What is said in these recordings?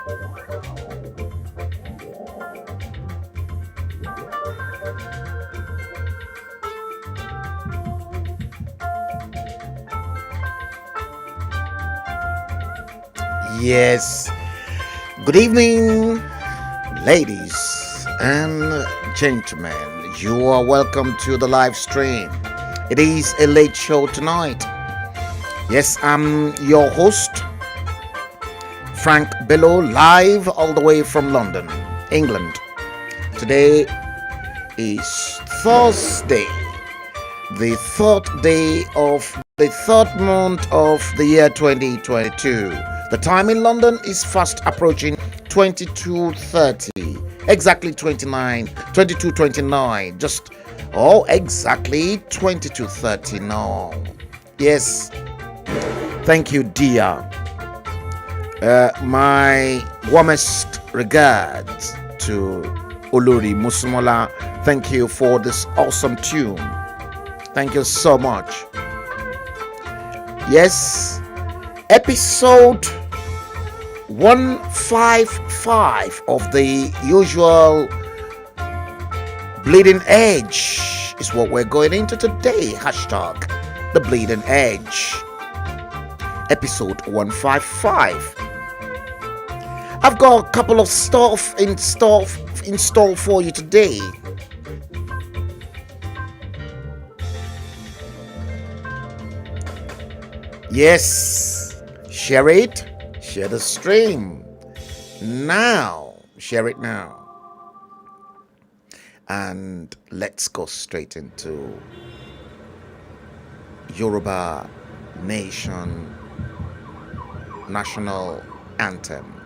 Yes, good evening, ladies and gentlemen. You are welcome to the live stream. It is a late show tonight. Yes, I'm your host, Frank Bello, live all the way from London, England. Today is Thursday, the third day of the third month of the year 2022. The time in London is fast approaching 22:30, exactly 22:29, exactly 22:30 now. Yes, thank you, dear. My warmest regards to Oluri Musumola. Thank you for this awesome tune. Thank you so much. Yes, episode 155 of the usual Bleeding Edge is what we're going into today. Hashtag the Bleeding Edge. Episode 155. I've got a couple of stuff in store for you today. Yes, share it, share the stream now, share it now, and let's go straight into Yoruba Nation National Anthem.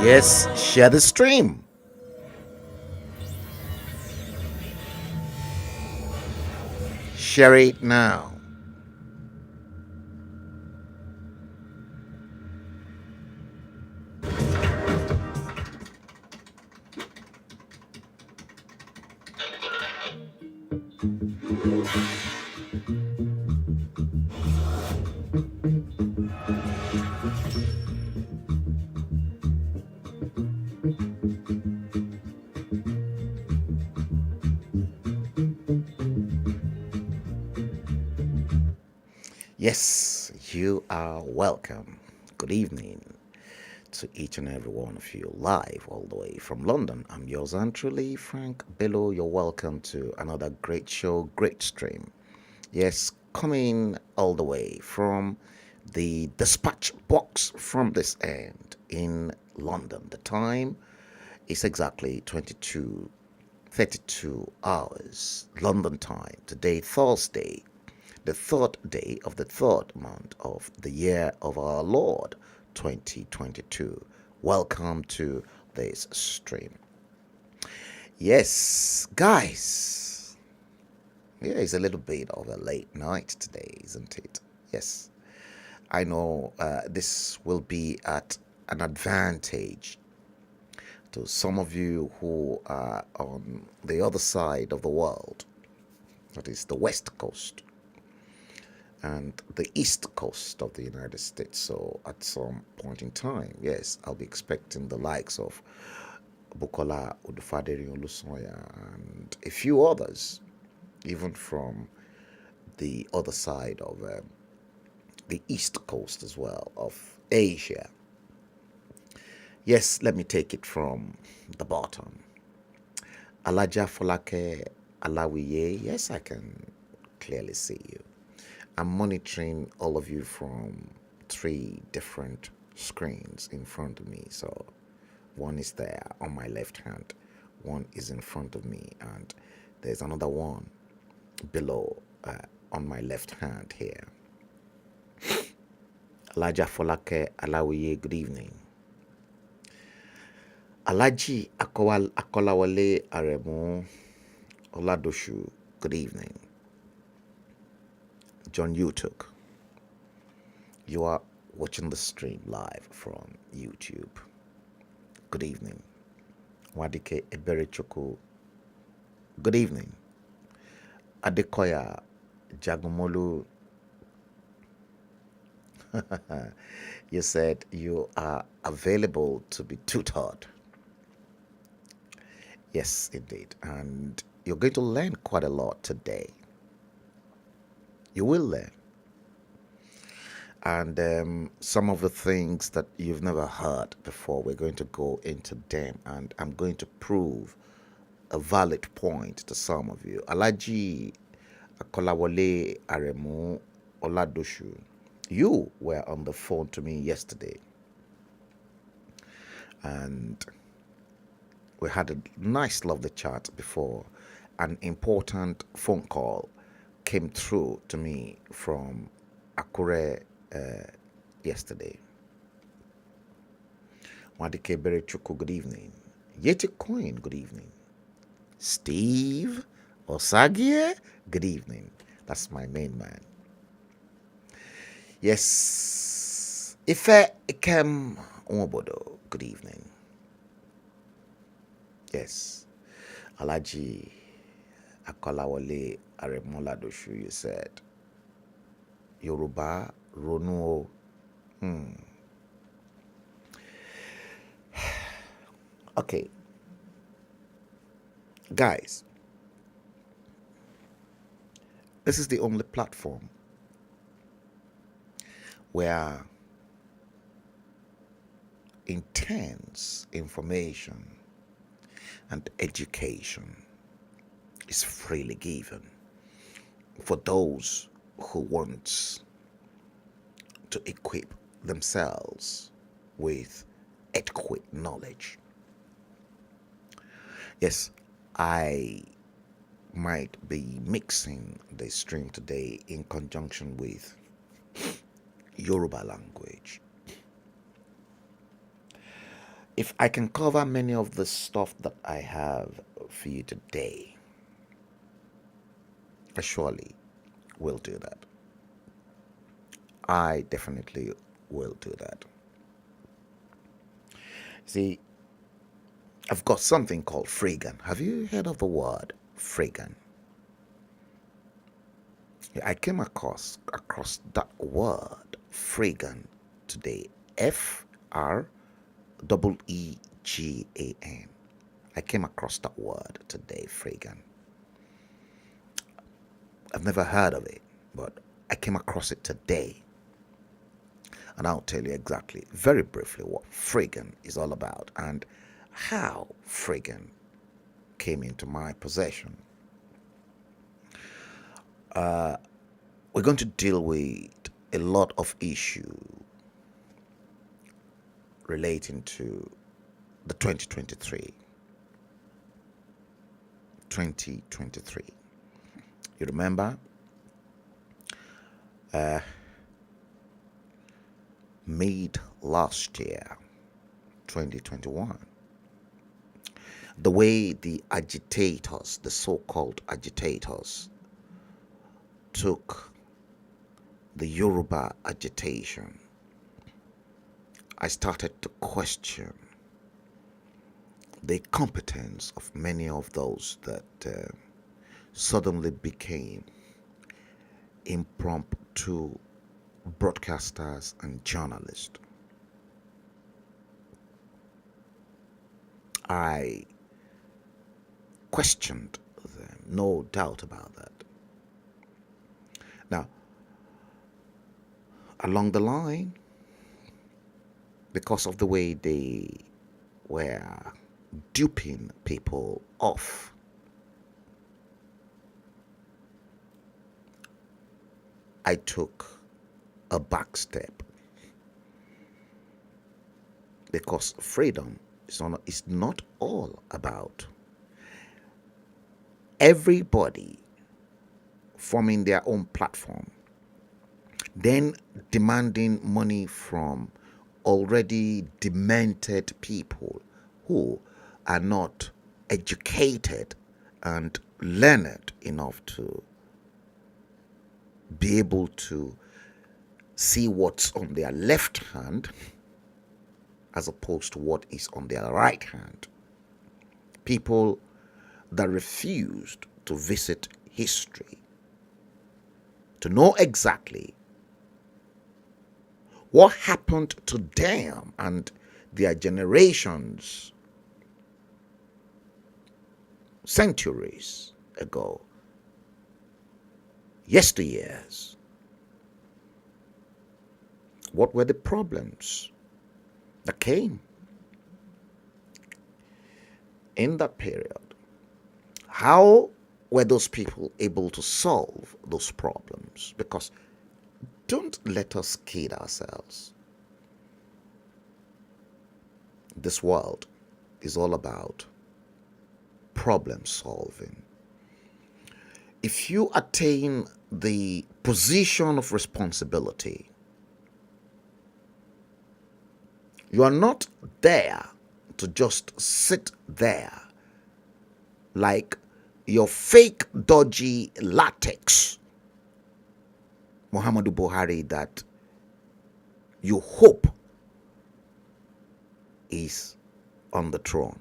Yes, share the stream. Share it now. Yes, you are welcome. Good evening to each and every one of you, live all the way from London. I'm yours and truly, Frank Bello. You're welcome to another great show, great stream. Yes, coming all the way from the dispatch box from this end in London. The time is exactly 22:32 hours London time. Today, Thursday, the third day of the third month of the year of our Lord 2022. Welcome to this stream. Yes, guys. Yeah, it's a little bit of a late night today, isn't it? Yes. I know this will be at an advantage to some of you who are on the other side of the world, that is the West Coast and the East Coast of the United States. So at some point in time, yes, I'll be expecting the likes of Bukola Odufaderi Olusoya and a few others, even from the other side of the East Coast as well of Asia. Yes, let me take it from the bottom. Alaja Folake Alawiye, yes, I can clearly see you. I'm monitoring all of you from 3 different screens in front of me. So one is there on my left hand, one is in front of me, and there's another one below on my left hand here. Alaja Folake Alawiye, good evening. Alaji Akolawale Aremu Oladoshu, good evening. John Utuk, you are watching the stream live from YouTube. Good evening. Wadike Eberechoko, good evening. Adekoya Jagumolu, you said you are available to be tutored. Yes, indeed. And you're going to learn quite a lot today. You will learn. And some of the things that you've never heard before, we're going to go into them, and I'm going to prove a valid point to some of you. Alaji Akolawole Aremu Oladoshu, you were on the phone to me yesterday, and we had a nice, lovely chat before an important phone call came through to me from Akure yesterday. Wadike Berechuku, good evening. Yeti Coin, good evening. Steve Osagie, good evening. That's my main man. Yes. Ife Ikem Omobodo, good evening. Yes. Alaji Akolawole Aremoladoshu, you said. Yoruba Ronuo. Okay. Guys, this is the only platform where intense information and education is freely given for those who want to equip themselves with adequate knowledge. Yes, I might be mixing the stream today in conjunction with Yoruba language. If I can cover many of the stuff that I have for you today, I surely will do that. I definitely will do that. See, I've got something called freegan. Have you heard of the word freegan? I came across that word freegan today. Freegan. I came across that word today, freegan. I've never heard of it, but I came across it today. And I'll tell you exactly, very briefly, what freegan is all about and how freegan came into my possession. We're going to deal with a lot of issues relating to the 2023. You remember? Mid last year, 2021, the way the so-called agitators, took the Yoruba agitation, I started to question the competence of many of those that suddenly became impromptu broadcasters and journalists. I questioned them, no doubt about that. Now, along the line, because of the way they were duping people off, I took a back step, because freedom is not all about everybody forming their own platform, then demanding money from already demented people who are not educated and learned enough to be able to see what's on their left hand as opposed to what is on their right hand. People that refused to visit history, to know exactly what happened to them and their generations centuries ago, yesteryears. What were the problems that came in that period? How were those people able to solve those problems? Because don't let us kid ourselves. This world is all about problem solving. If you attain the position of responsibility, you are not there to just sit there like your fake, dodgy latex Muhammadu Buhari that you hope is on the throne,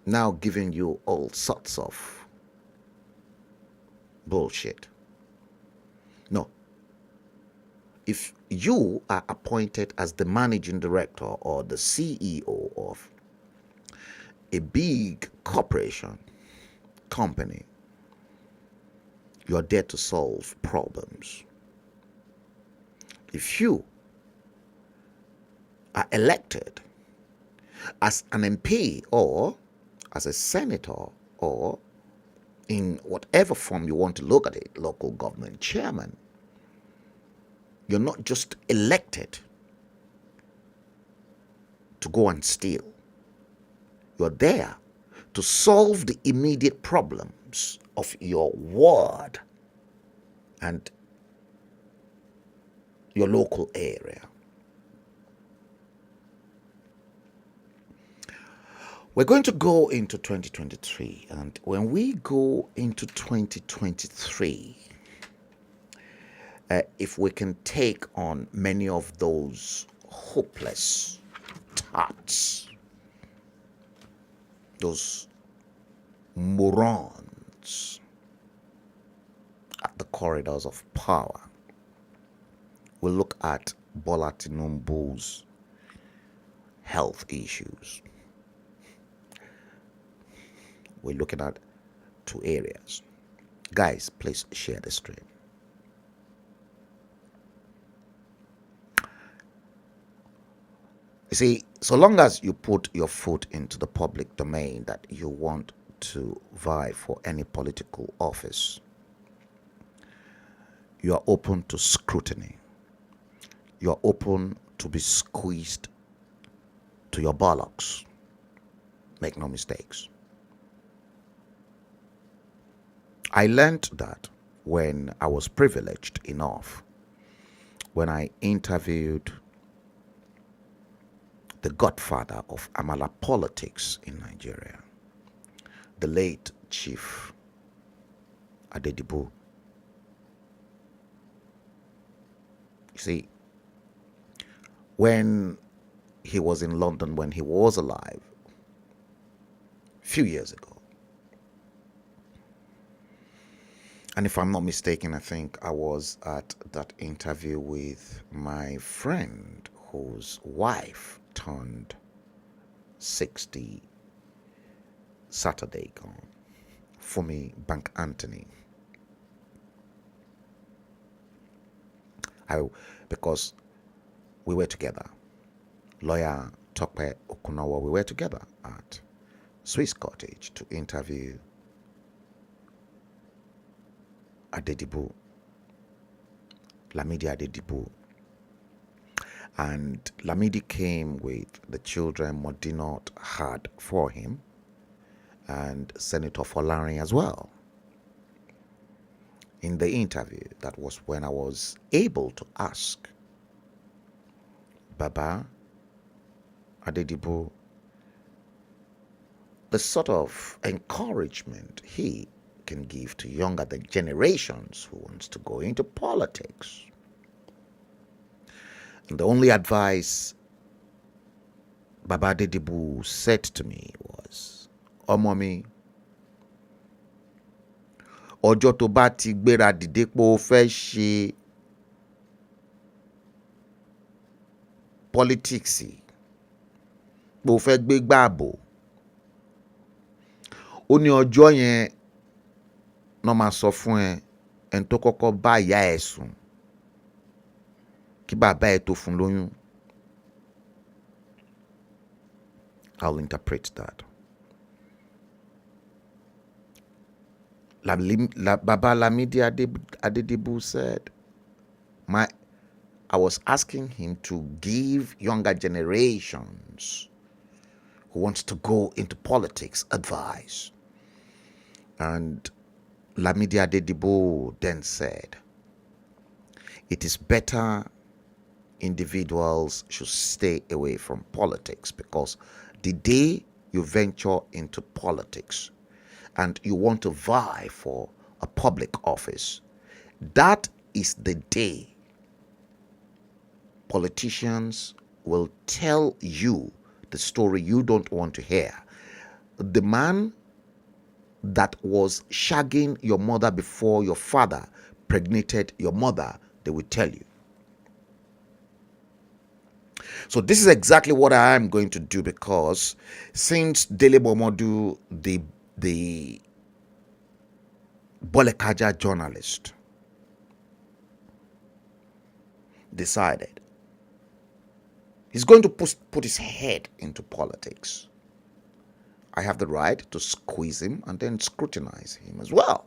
now giving you all sorts of bullshit. No. If you are appointed as the managing director or the CEO of a big corporation, company, you are there to solve problems. If you are elected as an MP or as a senator or in whatever form you want to look at it, local government chairman, you're not just elected to go and steal. You're there to solve the immediate problems of your ward and your local area. We're going to go into 2023, and when we go into 2023, if we can take on many of those hopeless tots, those morons at the corridors of power, we'll look at Bola Tinubu's health issues. We're looking at two areas. Guys, please share the stream. You see, so long as you put your foot into the public domain that you want to vie for any political office, you are open to scrutiny. You are open to be squeezed to your buttocks. Make no mistakes. I learned that when I was privileged enough, when I interviewed the godfather of Amala politics in Nigeria, the late Chief Adedibu. You see, when he was in London, when he was alive, a few years ago, and if I'm not mistaken, I think I was at that interview with my friend whose wife turned 60 Saturday gone, for me, Bank Anthony. Because we were together, lawyer Tokpe Okunawa, we were together at Swiss Cottage to interview Adedibu, Lamidi Adedibu. And Lamidi came with the children Modinot had for him, and Senator Folarin as well. In the interview, that was when I was able to ask Baba Adedibu the sort of encouragement he can give to younger generations who wants to go into politics. And the only advice Baba Adedibu said to me was, "Ọmọ mi, ọjọ́ tó bá ti gbéra dìde pé ó fẹ́ ṣe politics, pé ó fẹ́ gbé gbààbò, ó ní ọjọ́ yẹn náà máa sọ fún ẹ ẹni tó kọ́kọ́ bá ìyá ẹ̀ sùn kí bàbá ẹ̀ tó fún lóyún." I'll interpret that. Baba Lamidi Adedibu said, I was asking him to give younger generations who wants to go into politics advice. And Lamidi Adedibu then said, it is better individuals should stay away from politics, because the day you venture into politics and you want to vie for a public office, that is the day politicians will tell you the story you don't want to hear. The man that was shagging your mother before your father pregnated your mother, they will tell you. So this is exactly what I am going to do, because since Dele Momodu, the Bolekaja journalist, decided he's going to put his head into politics, I have the right to squeeze him and then scrutinize him as well.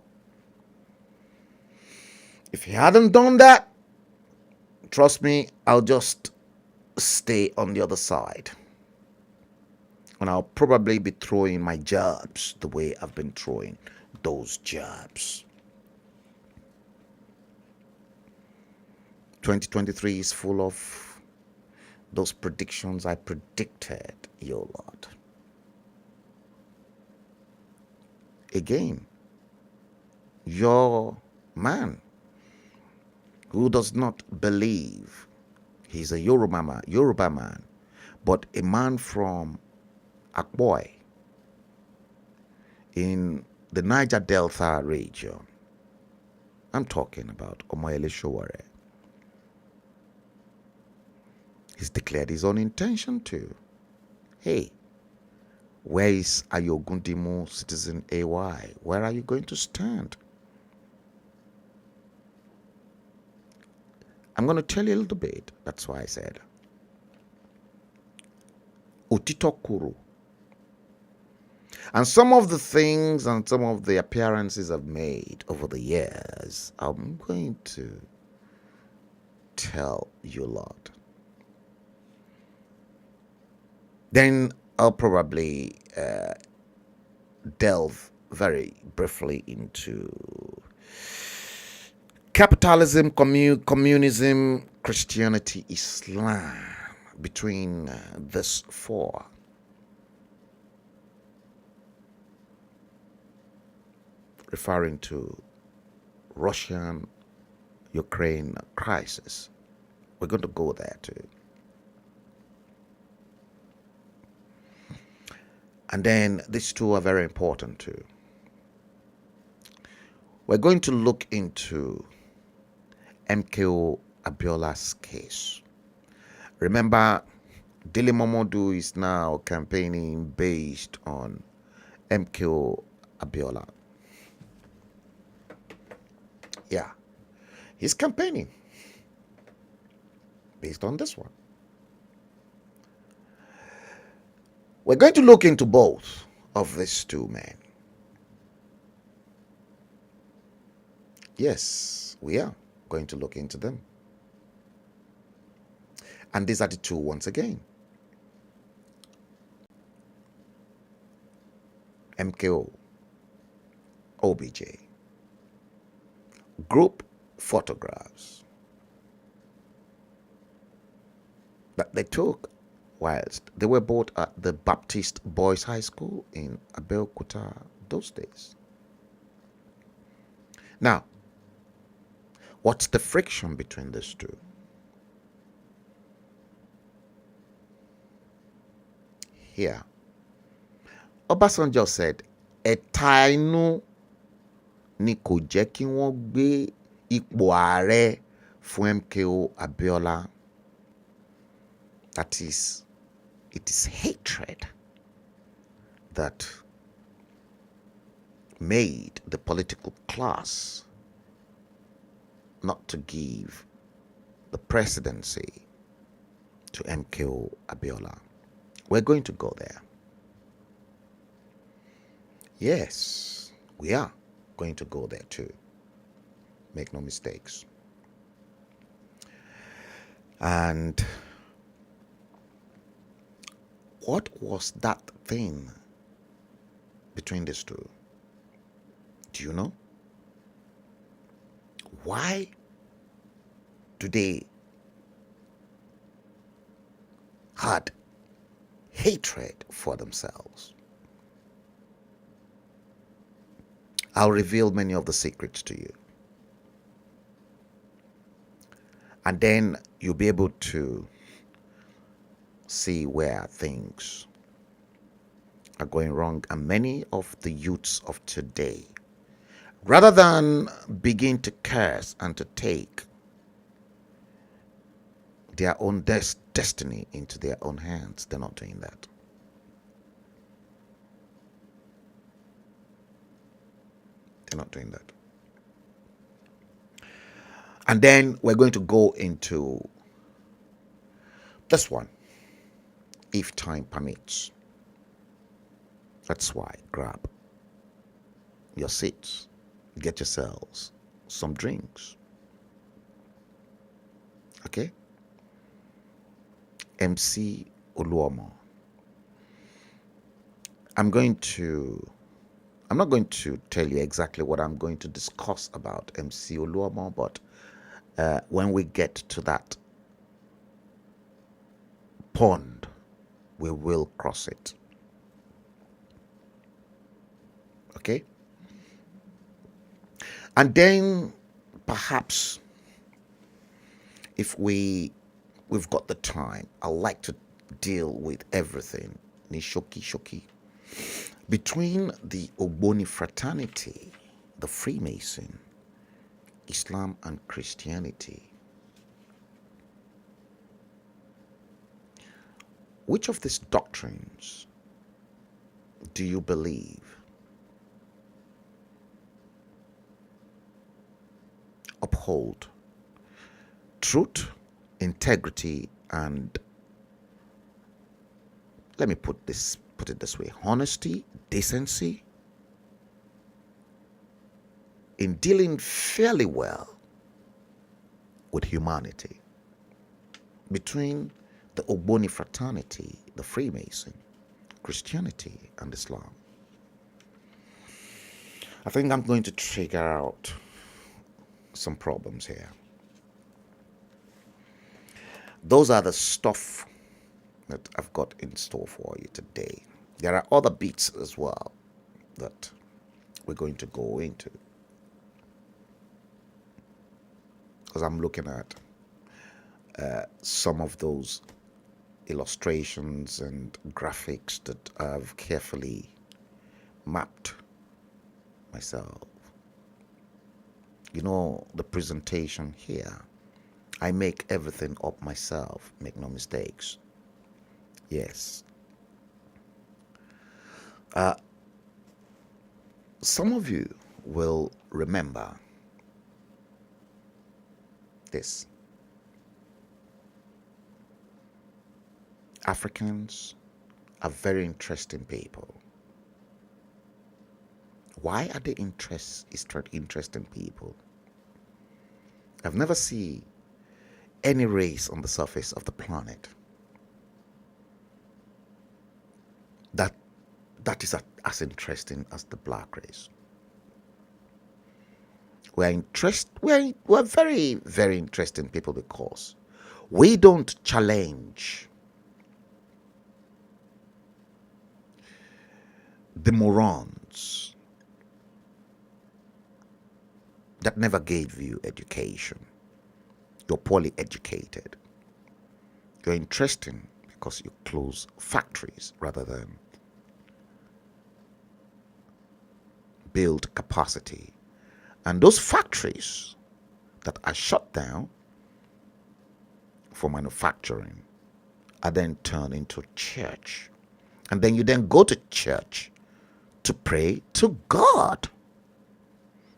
If he hadn't done that, trust me, I'll just stay on the other side. And I'll probably be throwing my jabs the way I've been throwing those jabs. 2023 is full of those predictions I predicted, your Lord. Again, your man who does not believe he's a Yoruba man, but a man from Akboy in the Niger Delta region. I'm talking about Omoyele Sowore. He's declared his own intention to. Hey, where is Ayogundimu Citizen AY? Where are you going to stand? I'm going to tell you a little bit. That's why I said Otitokuru. And some of the things and some of the appearances I've made over the years, I'm going to tell you a lot. Then I'll probably delve very briefly into capitalism, communism, Christianity, Islam, between these four. Referring to Russian-Ukraine crisis. We're going to go there too. And then these two are very important too. We're going to look into MKO Abiola's case. Remember, Dele Momodu is now campaigning based on MKO Abiola. Yeah, he's campaigning based on this one. We're going to look into both of these two men. Yes, we are going to look into them. And these are the two once again. MKO, OBJ. Group photographs that they took whilst they were both at the Baptist Boys High School in Abeokuta those days. Now, what's the friction between these two? Here, Obasanjo said, ẹ̀ta inú ni kò jẹ́ kí wọ́n gbé ipò ààrẹ fún MKO Abiola. That is, it is hatred that made the political class not to give the presidency to MKO Abiola. We're going to go there. Yes, we are going to go there too. Make no mistakes. And what was that thing between these two? Do you know? Why do they had hatred for themselves? I'll reveal many of the secrets to you. And then you'll be able to see where things are going wrong. And many of the youths of today, rather than begin to curse and to take their own destiny into their own hands, they're not doing that. They're not doing that. And then we're going to go into this one, if time permits. That's why grab your seats, get yourselves some drinks. Okay? MC Oluomo. I'm not going to tell you exactly what I'm going to discuss about MC Oluomo, but when we get to that pond, we will cross it. Okay? And then perhaps if we've got the time, I'd like to deal with everything ni shoki between the Ogboni fraternity, the Freemason, Islam and Christianity. Which of these doctrines do you believe uphold truth, integrity, and, let me put it this way, honesty, decency, in dealing fairly well with humanity? Between the Ogboni fraternity, the Freemason, Christianity, and Islam, I think I'm going to figure out some problems here. Those are the stuff that I've got in store for you today. There are other bits as well that we're going to go into, because I'm looking at some of those illustrations and graphics that I've carefully mapped myself. You know, the presentation here, I make everything up myself, make no mistakes. Yes. Some of you will remember this. Africans are very interesting people. Why are they interesting people? I've never seen any race on the surface of the planet that is as interesting as the black race. We're very, very interesting people because we don't challenge the morons that never gave you education. You're poorly educated. You're interesting because you close factories rather than build capacity. And those factories that are shut down for manufacturing are then turned into church. And then you then go to church to pray to God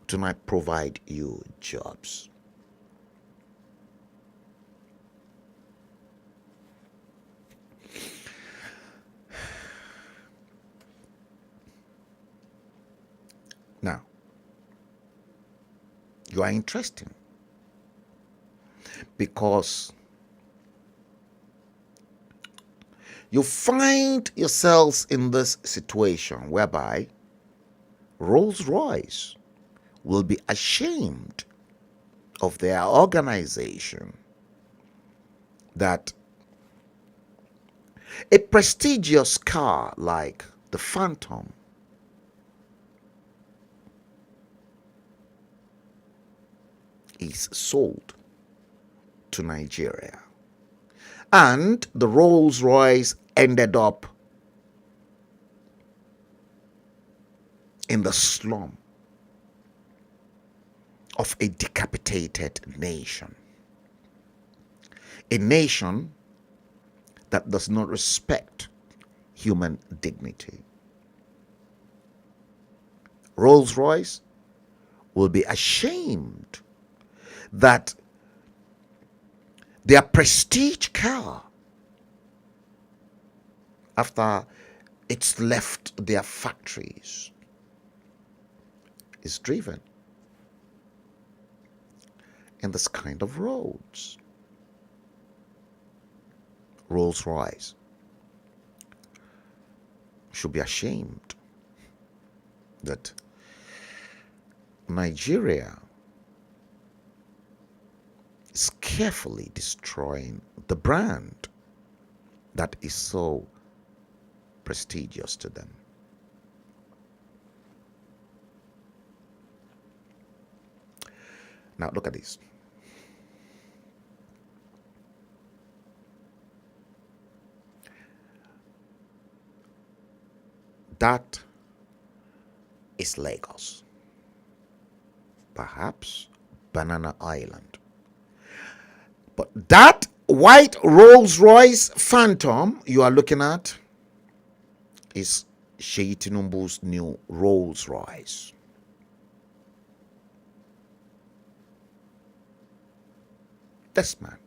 to not provide you jobs. Now, you are interesting because you find yourselves in this situation whereby Rolls-Royce will be ashamed of their organization that a prestigious car like the Phantom is sold to Nigeria, and the Rolls-Royce ended up in the slum of a decapitated nation, a nation that does not respect human dignity. Rolls-Royce will be ashamed that their prestige car, after it's left their factories, is driven in this kind of roads. Rolls-Royce should be ashamed that Nigeria is carefully destroying the brand that is so prestigious to them. Now look at this. That is Lagos. Perhaps Banana Island. But that white Rolls-Royce Phantom you are looking at is Seyi Tinubu's new Rolls-Royce. This man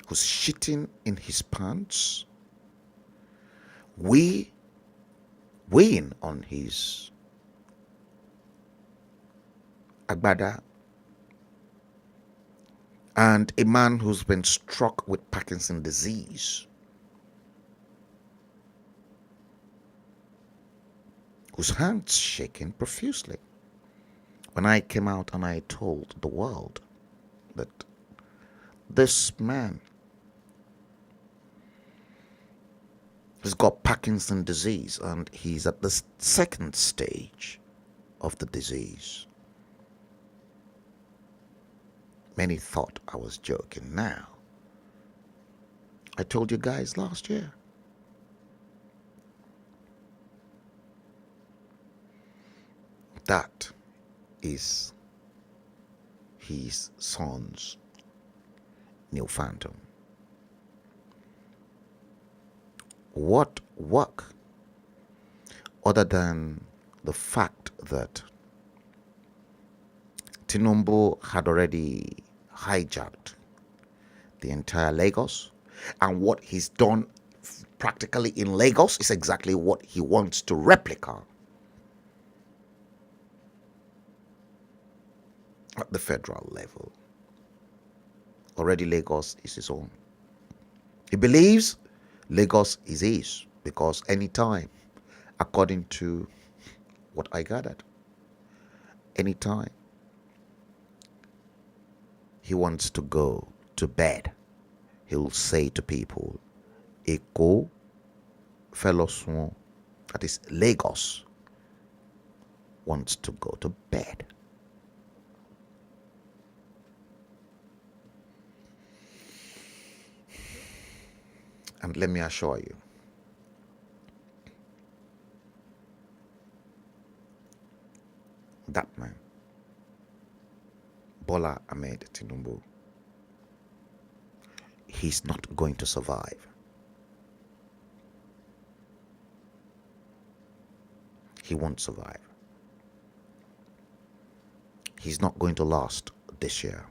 who's shitting in his pants, weighing on his agbada, and a man who's been struck with Parkinson's disease, whose hands shaking profusely. When I came out and I told the world that this man has got Parkinson's disease and he's at the second stage of the disease, Many thought I was joking. Now, I told you guys last year. That is his son's new phantom. What work other than the fact that Tinubu had already hijacked the entire Lagos, and what he's done practically in Lagos is exactly what he wants to replicate at the federal level. Already Lagos is his own. He believes Lagos is his because anytime, according to what I gathered, anytime he wants to go to bed, he'll say to people, Eko Felosun, that is Lagos, wants to go to bed. And let me assure you, that man, Bola Ahmed Tinubu, he's not going to survive. He won't survive. He's not going to last this year.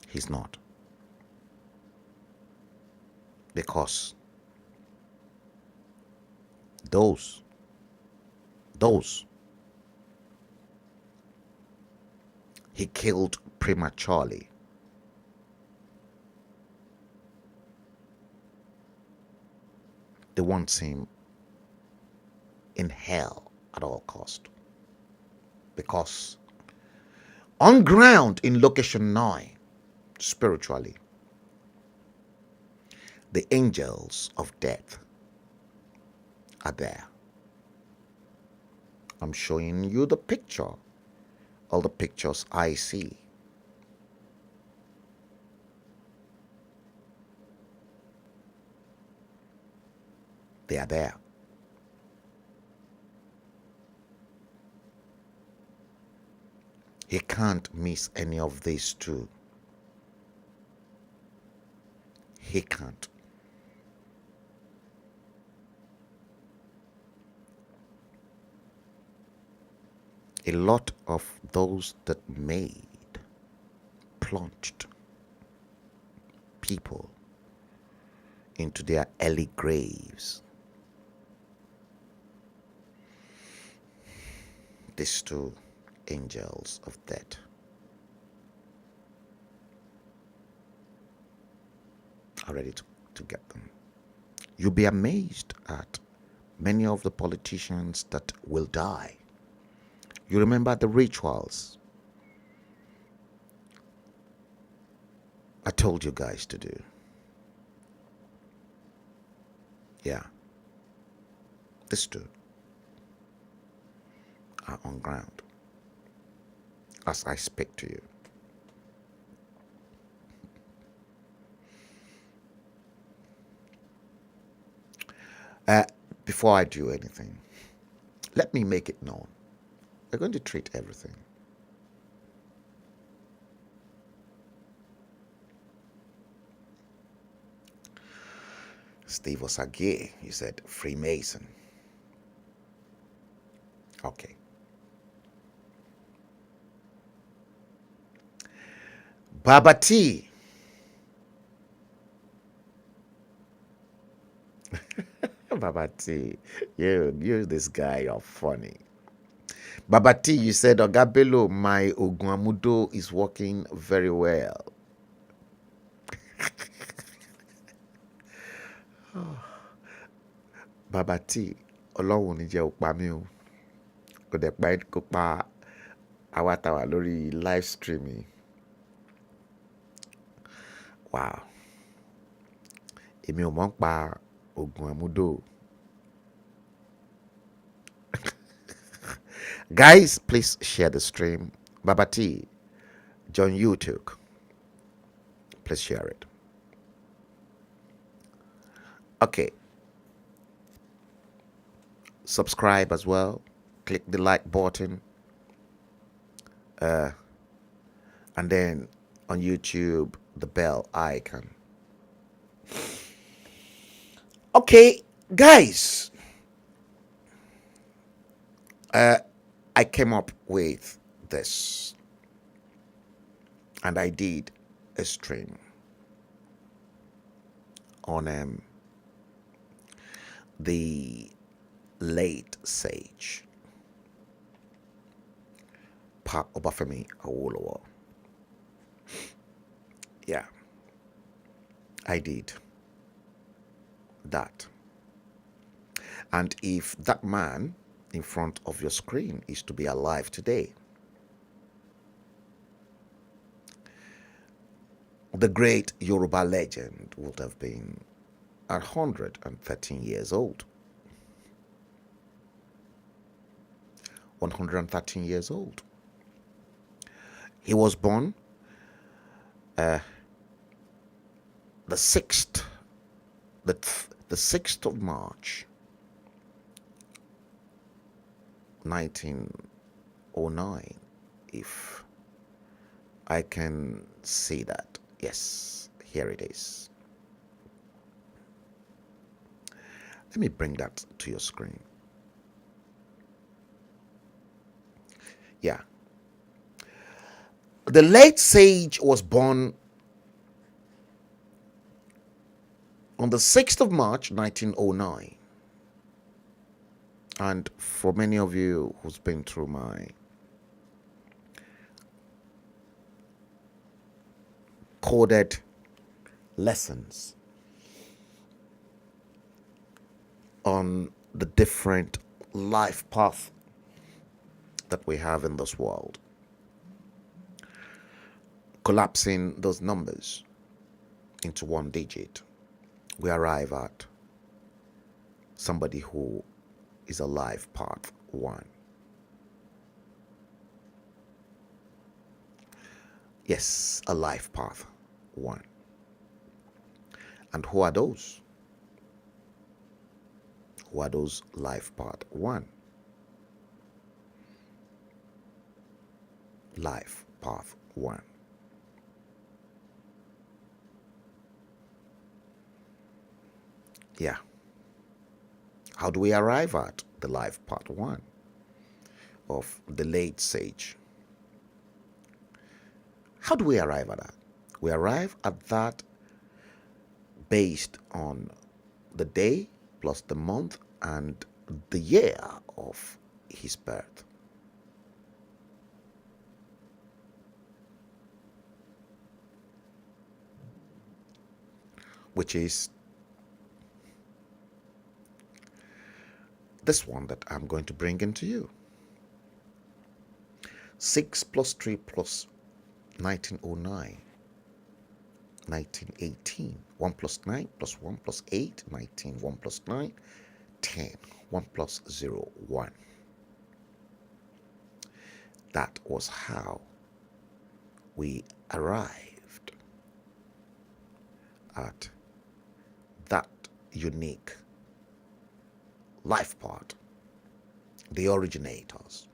He's not. Because those he killed prematurely. They want him in hell at all cost. Because on ground in location 9, spiritually, the angels of death are there. I'm showing you the picture, all the pictures I see. They are there. He can't miss any of these two. He can't. A lot of those that plunged people into their early graves. These two angels of death are ready to get them. You'll be amazed at many of the politicians that will die. You remember the rituals I told you guys to do. Yeah. These two are on ground as I speak to you. Before I do anything, let me make it known. We're going to treat everything. Steve Osage, you said Freemason. Okay. Baba T. Baba T, you this guy, you're funny. Baba T, you said, Ogabelo, my Oguamudo is working very well. Baba T, Ọlọ́run ní jẹ́ ó pa mí o. Kò dẹ̀ pa kó pa àwa tá wà lórí live streaming. Wow. Èmi ò mọ̀ ń pa Ògùn àmúdò. Guys, please share the stream. Baba T, John YouTube, please share it. Okay, subscribe as well. Click the like button. And then on YouTube, the bell icon. Okay, guys, I came up with this and I did a stream on the late sage Pa Obafemi Awolowo. Yeah, I did that. And if that man in front of your screen is to be alive today, the great Yoruba legend would have been 113 years old. 113 years old. He was born the 6th, the 6th of March, 1909, if I can see that. Yes, here it is. Let me bring that to your screen. Yeah. The late sage was born on the 6th of March, 1909. And for many of you who's been through my coded lessons on the different life path that we have in this world, collapsing those numbers into one digit, we arrive at somebody who is a life path 1. Yes, a life path 1. And who are those? Who are those life path 1? Life path 1. Yeah. How do we arrive at the life path 1 of the late sage? How do we arrive at that? We arrive at that based on the day plus the month and the year of his birth. Which is this one that I'm going to bring into you. 6 plus 3 plus 1909, 1918. 1 plus 9 plus 1 plus 8, 19. 1 plus 9, 10. 1 plus 0, 1. That was how we arrived at that unique life part, the originators.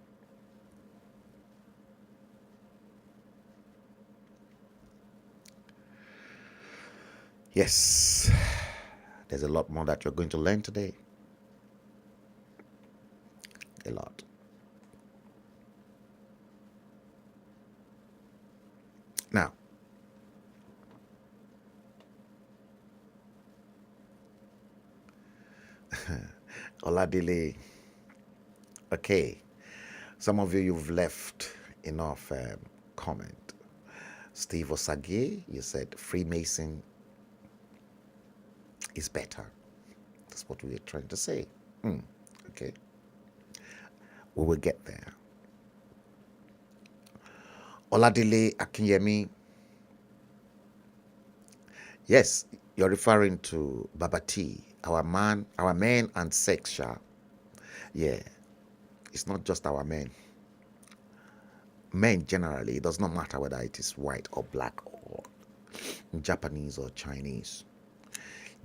Yes, there's a lot more that you're going to learn today. A lot. Now, Oladile, okay, some of you've left enough comment. Steve Osage, you said Freemason is better. That's what we were trying to say. Okay, we will get there. Oladile Akinyemi, yes, you're referring to Baba T, our man and sex. Yeah, it's not just our men. men generally, it does not matter whether it is white or black or Japanese or Chinese.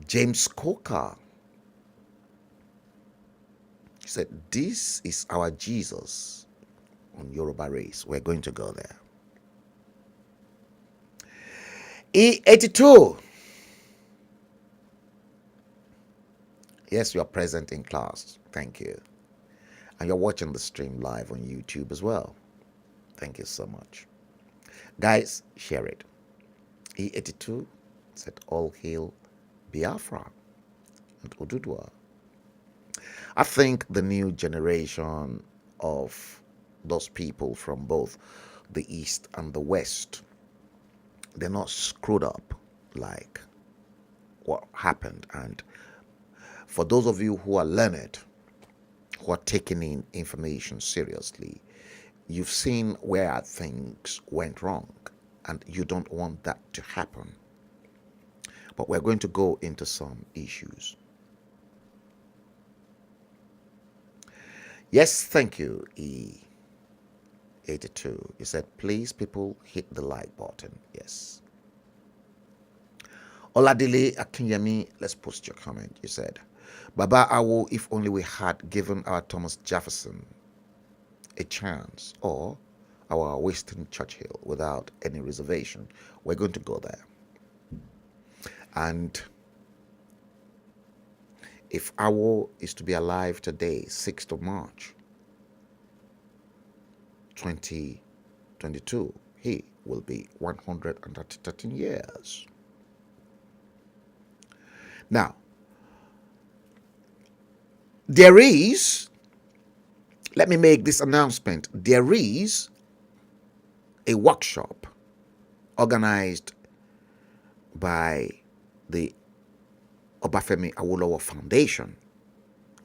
James Coker said, "This is our Jesus on Yoruba race." We're going to go there. E82. Yes, you are present in class. Thank you. And you're watching the stream live on YouTube as well. Thank you so much. Guys, share it. E82 said, "All hail Biafra and Ududwa." I think the new generation of those people from both the East and the West, they're not screwed up like what happened. And for those of you who are learned, who are taking in information seriously, you've seen where things went wrong, and you don't want that to happen. But we're going to go into some issues. Yes, thank you, E82. You said, "Please, people, hit the like button." Yes. Oladile Akinyemi, let's post your comment. You said, "Baba Awo, if only we had given our Thomas Jefferson a chance, or our Winston Churchill without any reservation." We're going to go there. And if Awo is to be alive today, 6th of March, 2022, he will be 113 years. Now, there is, let me make this announcement, there is a workshop organized by the Obafemi Awolowo Foundation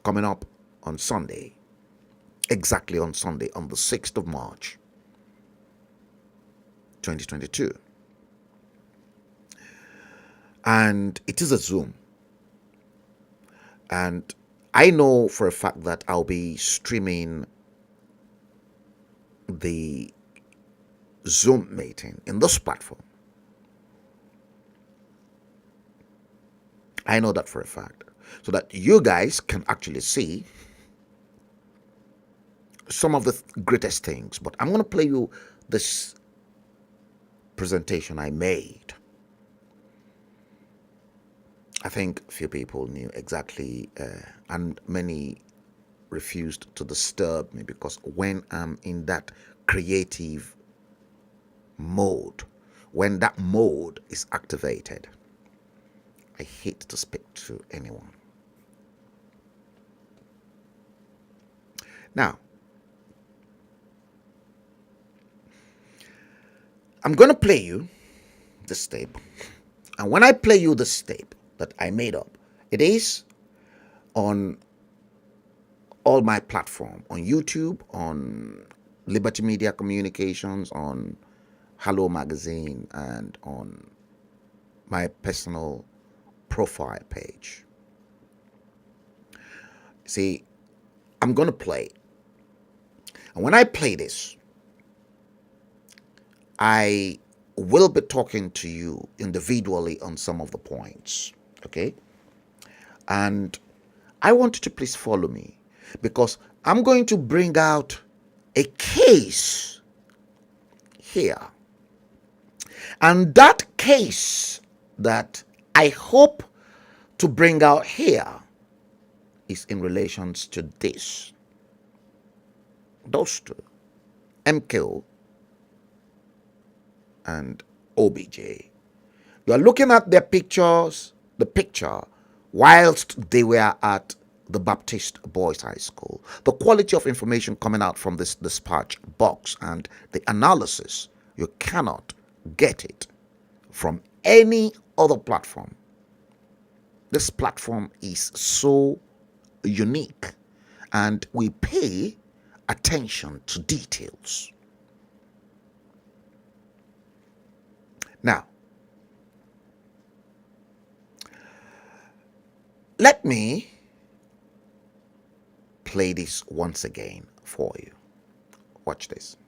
coming up on Sunday, exactly on Sunday, on the 6th of March, 2022. And it is a Zoom. And I know for a fact that I'll be streaming the Zoom meeting in this platform. I know that for a fact. So that you guys can actually see some of the greatest things. But I'm going to play you this presentation I made. I think few people knew exactly, and many refused to disturb me, because when I'm in that creative mode, when that mode is activated, I hate to speak to anyone. Now, I'm going to play you this tape. And when I play you this tape that I made up, it is on all my platform, on YouTube, on Liberty Media Communications, on HALLO magazine, and on my personal profile page. See, I'm going to play. And when I play this, I will be talking to you individually on some of the points, okay? And I want you to please follow me, because I'm going to bring out a case here. And that case that I hope to bring out here is in relations to this. Those two, MKO and OBJ. You are looking at their pictures, the picture, whilst they were at the Baptist Boys High School. The quality of information coming out from this dispatch box and the analysis, you cannot get it from any other platform. This platform is so unique, and we pay attention to details. Now, let me play this once again for you. Watch this.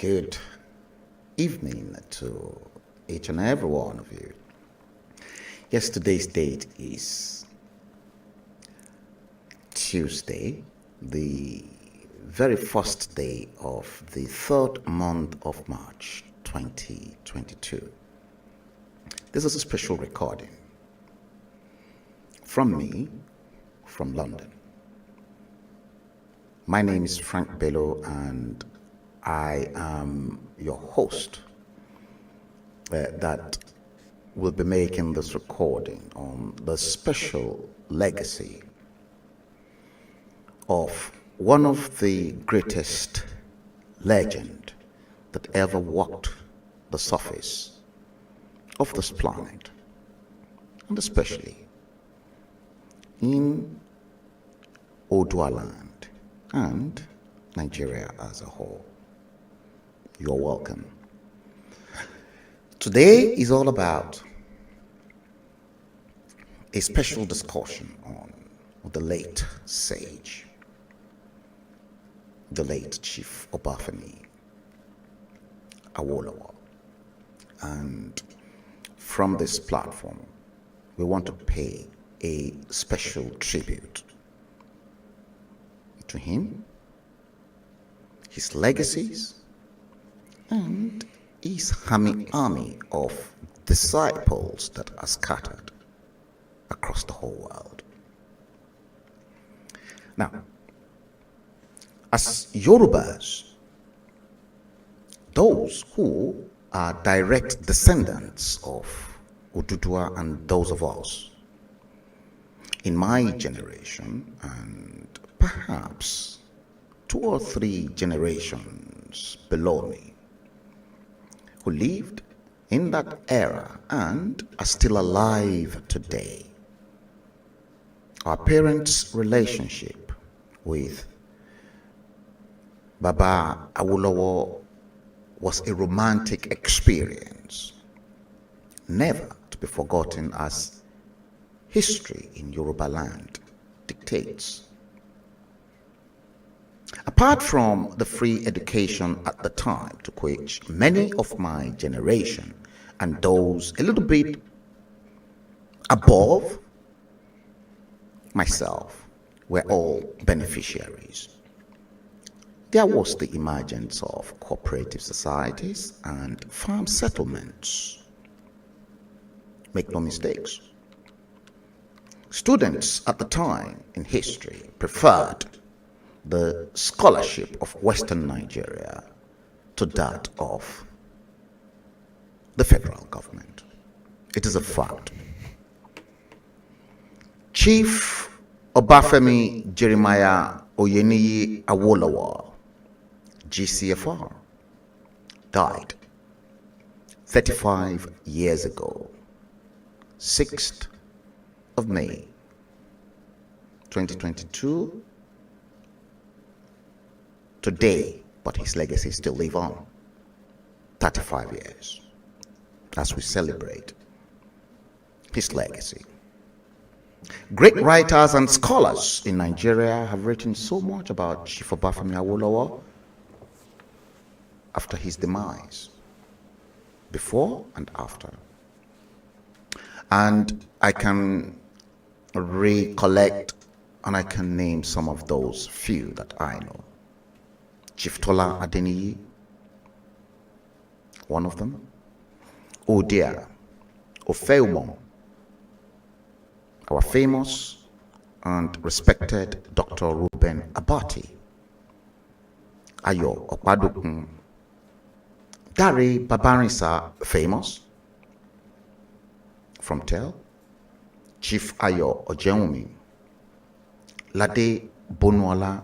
Good evening to each and every one of you. Yes, today's date is Tuesday, the very first day of the third month of March 2022. This is a special recording from me from London. My name is Frank Bello and I am your host that will be making this recording on the special legacy of one of the greatest legend that ever walked the surface of this planet, and especially in Odua land and Nigeria as a whole. You're welcome. Today is all about a special discussion on the late sage, the late Chief Obafemi Awolowo. And from this platform, we want to pay a special tribute to him, his legacies, and his army of disciples that are scattered across the whole world. Now, as Yorubas, those who are direct descendants of Oduduwa and those of us in my generation, and perhaps 2 or 3 generations below me, who lived in that era and are still alive today. Our parents' relationship with Baba Awolowo was a romantic experience, never to be forgotten as history in Yoruba land dictates. Apart from the free education at the time, to which many of my generation and those a little bit above myself were all beneficiaries, there was the emergence of cooperative societies and farm settlements. Make no mistakes. Students at the time in history preferred the scholarship of Western Nigeria to that of the federal government. It is a fact. Chief Obafemi Jeremiah Oyeniyi Awolowo, GCFR, died 35 years ago, 6th of May, 2022, today, but his legacy still lives on. 35 years as we celebrate his legacy. Great writers and scholars in Nigeria have written so much about Chief Obafemi Awolowo after his demise, before and after. And I can recollect and I can name some of those few that I know. Chief Tola Adeniyi, one of them. Odia Ofeumon, our famous and respected Dr. Ruben Abati. Ayo Okpadokun, Dare Babarisa, famous from Tel. Chief Ayo Ojeunmi, Lade Bonuola,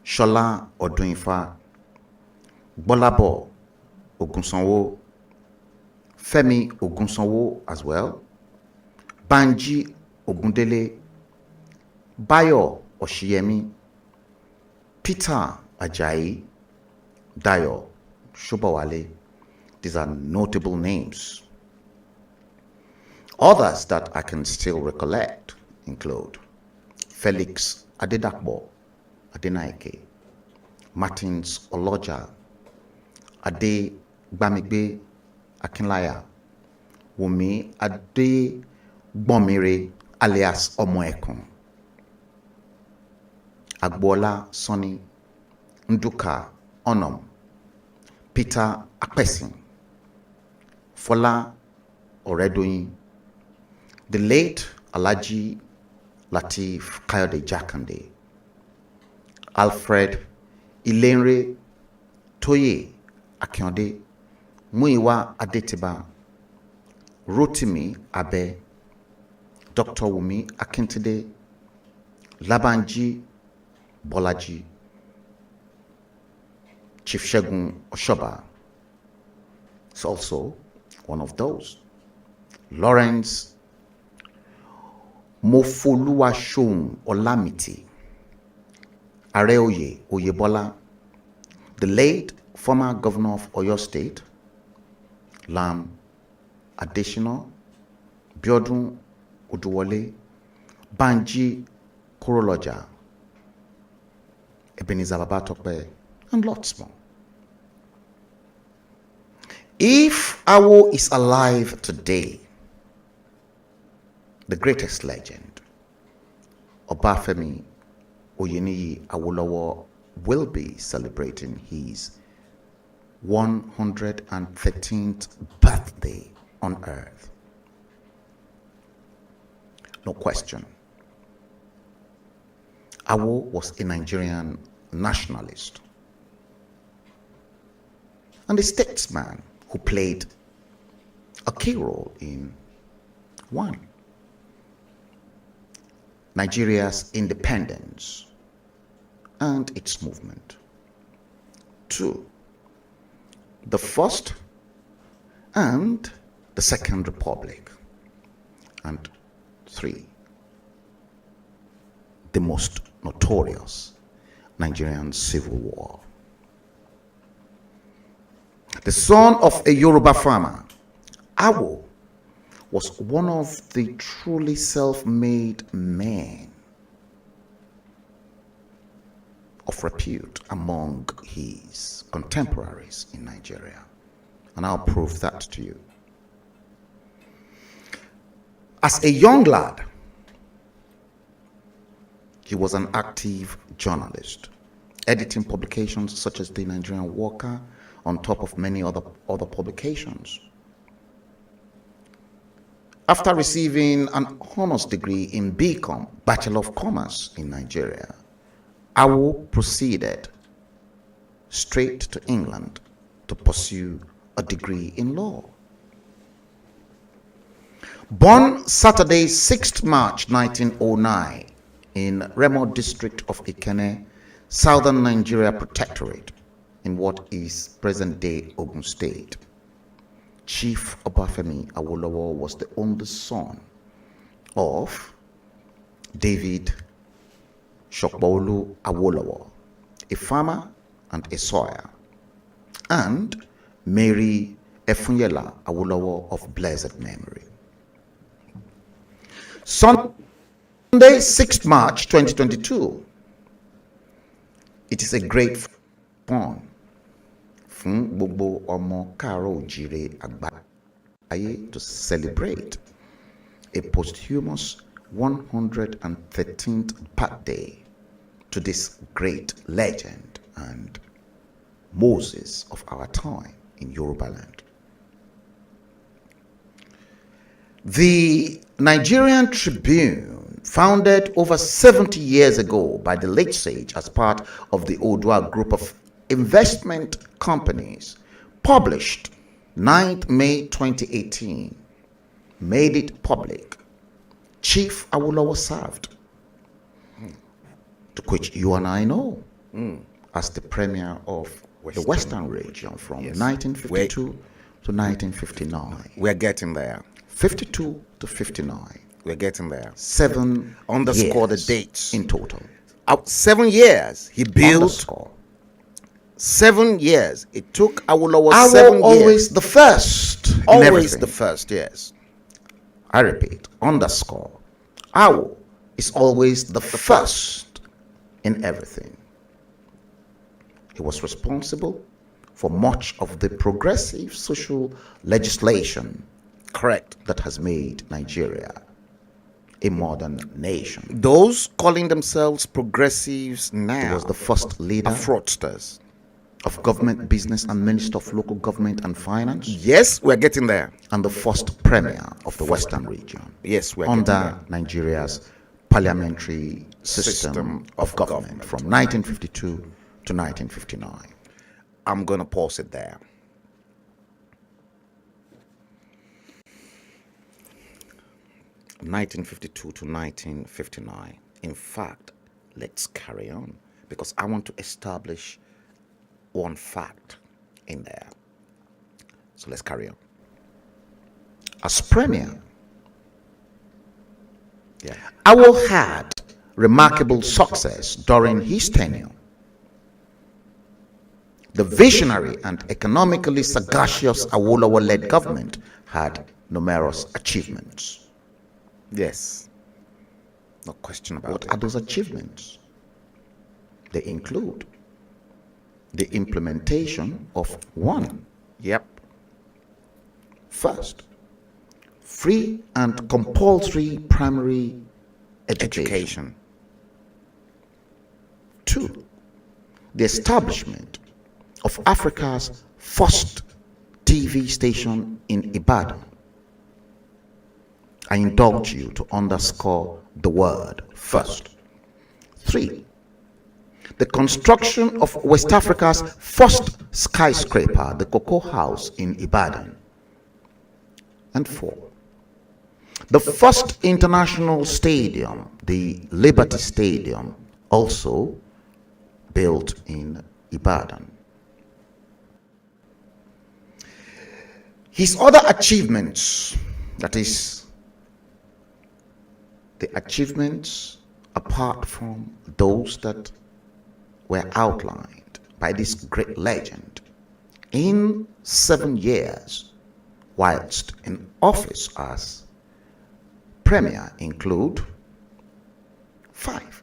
Shola Odunfa, Bolabo Ogunsanwo, Femi Ogunsanwo as well, Banji Ogundele, Bayo Oshiyemi, Peter Ajayi, Dayo Shobawale. These are notable names. Others that I can still recollect include Felix Adedakbo Adenaike, Martins Oloja, Adegbamigbe Akinlaya, Wumi Adegbomire alias Omoekun, Agbola Sonny Nduka Onom, Peter Akpesin, Fola Oredoyin, the late Alhaji Lateef Kayode Jakande, Alfred Ilenre Toye Akionde, Muyiwa Adetiba, Rotimi Abe, Dr. Wumi Akintide, Labanji Bolaji, Chief Segun Oshoba is also one of those. Lawrence Mofoluwashun Olamiti, Areoye Oyebola, the late former governor of Oyo State, Lam Adesina, Biodun Oduwole, Banji Koroloja, Ebenezer Babatokpe, and lots more. If Awo is alive today, the greatest legend, Obafemi Oyeniyi Awolowo, will be celebrating his 113th birthday on earth. No question. Awo was a Nigerian nationalist and a statesman who played a key role in 1. Nigeria's independence and its movement. 2. The First and the Second Republic. And 3. The most notorious Nigerian Civil War. The son of a Yoruba farmer, Awo was one of the truly self-made men of repute among his contemporaries in Nigeria. And I'll prove that to you. As a young lad, he was an active journalist, editing publications such as the Nigerian Worker, on top of many other publications. After receiving an honors degree in BCom, Bachelor of Commerce in Nigeria, Awo proceeded straight to England to pursue a degree in law. Born Saturday, 6th March 1909 in Remo district of Ikenne, Southern Nigeria Protectorate, in what is present-day Ogun State, Chief Obafemi Awolowo was the only son of David Shokbolu Awolowo, a farmer and a sawyer, and Mary Efunyela Awolowo of blessed memory. Sunday, 6th March 2022. It is a great fun fún gbogbo ọmọ káàárọ̀ oòjíire àgbáyé to celebrate a posthumous 113th birthday to this great legend and Moses of our time in Yoruba land. The Nigerian Tribune, founded over 70 years ago by the late sage as part of the Odua group of investment companies, published 9th May 2018, made it public. Chief Awolowo served, to which you and I know, as the premier of the Western region from 1952 to 1959. We're getting there. 52 to 59. We're getting there. 7 Underscore years the dates. in total. 7 years he built. Underscore. 7 years. It took Awolowo 7 years. Always the first. in Always everything. the first, yes. I repeat, underscore. Awo is always the first in everything. He was responsible for much of the progressive social legislation Correct. that has made Nigeria a modern nation. Those calling themselves progressives now He was the first leader are fraudsters. of government business and minister of local government and finance, Yes, we're getting there. and the first premier of the Western region Yes, we're getting under there. Nigeria's parliamentary system of government from 1952 to 1959. I'm going to pause it there. (1952 to 1959). In fact, let's carry on because I want to establish one fact in there. So let's carry on. As premier, Yeah. Awol had remarkable success during his tenure. The visionary and economically sagacious Awolowo-led government had numerous achievements. Yes. No question about What it. are those achievements? They include the implementation of one, Yep. first, free and compulsory primary education. Education. Two, the establishment of Africa's first TV station in Ibadan. I indulge you to underscore the word first. Three, the construction of West Africa's first skyscraper, the Cocoa House in Ibadan. And four, the first international stadium, the Liberty Stadium, also built in Ibadan. His other achievements, that is, the achievements apart from those that were outlined by this great legend in 7 years whilst in office as premier, include: 5.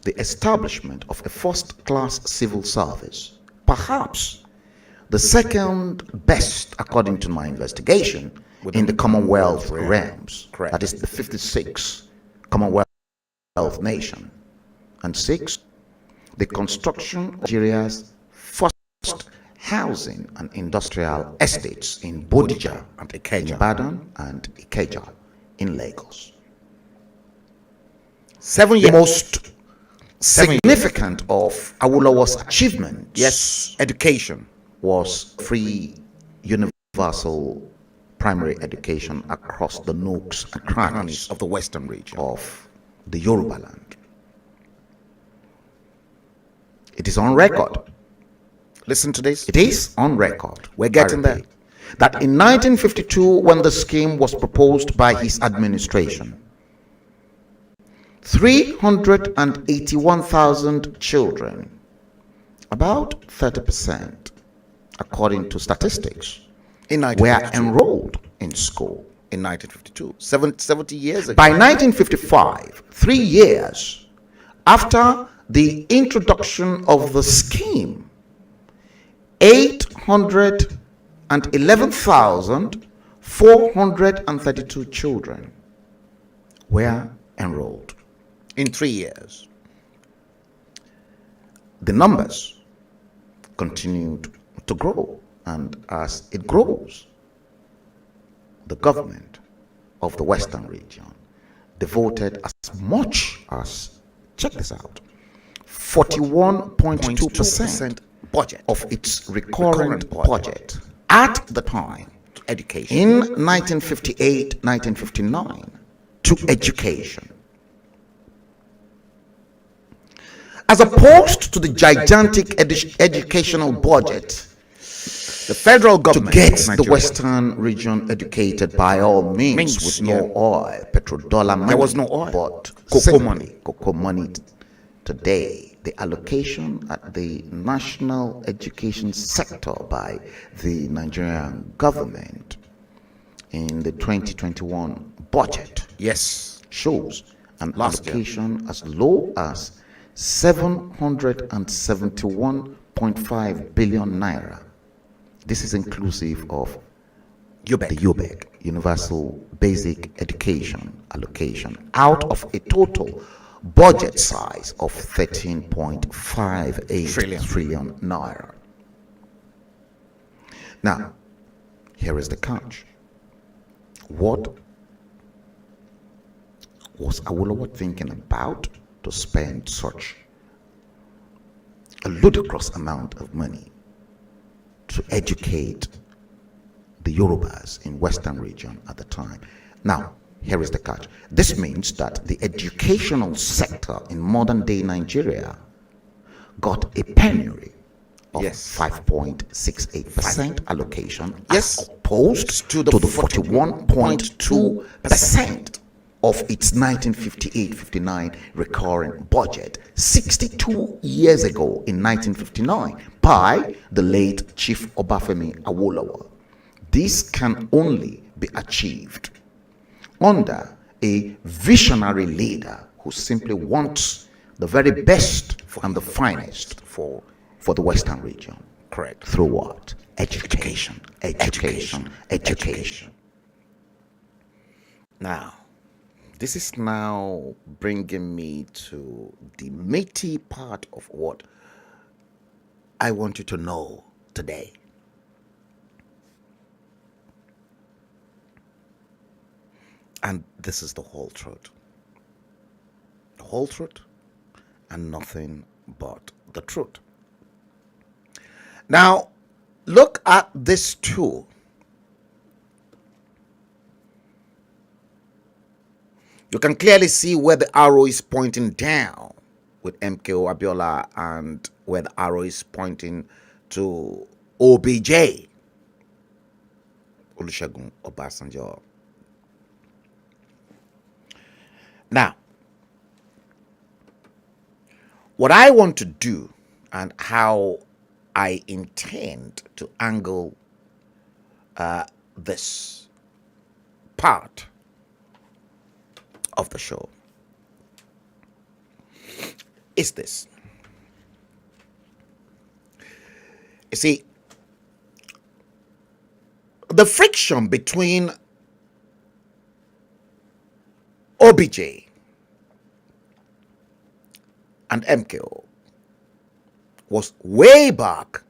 The establishment of a first-class civil service, perhaps the second best according to my investigation in the Commonwealth realms. Correct. That is the 56th Commonwealth nation. And 6, the construction of Nigeria's first housing and industrial estates in Bodija And in Ikeja. Ibadan and Ikeja in Lagos. 7 The years. most significant of Awolowo's achievements, Yes. Education. was free universal primary education across the nooks and crannies Of the Western region. of the Yoruba land. It is on record. Listen to this. It is on record. We're getting I repeat, that in 1952, when the scheme was proposed by his administration, 381,000 children, about 30%, according to statistics, In were 1952. enrolled in school. In 1952. 70 years ago. By 1955, 3 years after the introduction of the scheme, 811,432 children were enrolled. In 3 years. The numbers continued to grow, and as it grows, the government of the Western region devoted as much as, check this out, 41.2% budget of its recurrent Recurrent budget at the time to education. in 1958-1959 to education. As opposed to the gigantic educational budget The federal to government get of the Nigeria. Western region educated by all means with no oil, petrodollar money. There was no oil. But Cocoa simply money. Cocoa money today. The allocation at the national education sector by the Nigerian government in the 2021 budget Yes. shows an Last year. allocation as low as 771 1.5 billion naira. This is inclusive of the UBEC, Universal Basic Education allocation, out of a total budget size of 13.58 trillion naira. Now, here is the catch. What was Awolowo thinking about to spend such a ludicrous amount of money to educate the Yorubas in Western region at the time? Now, here is the catch. This means that the educational sector in modern day Nigeria got a penury of 5.68% allocation, as opposed to the 41.2% of its 1958-59 recurring budget 62 years ago in 1959 by the late Chief Obafemi Awolowo. This can only be achieved under a visionary leader who simply wants the very best and the finest for the Western region. Correct. Through what? Education. Education. Now, this is now bringing me to the meaty part of what I want you to know today. And this is the whole truth. The whole truth and nothing but the truth. Now, look at this tool. You can clearly see where the arrow is pointing down with MKO Abiola and where the arrow is pointing to OBJ, Olusegun Obasanjo. Now, what I want to do and how I intend to angle this part of the show is this. You see, the friction between OBJ and MKO was way back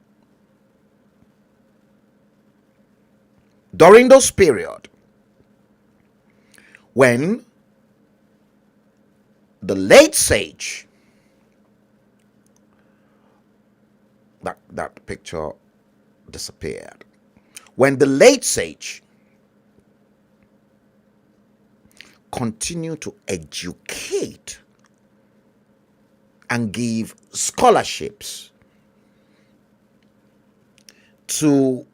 during those period when the late sage, that picture disappeared, when the late sage continued to educate and give scholarships to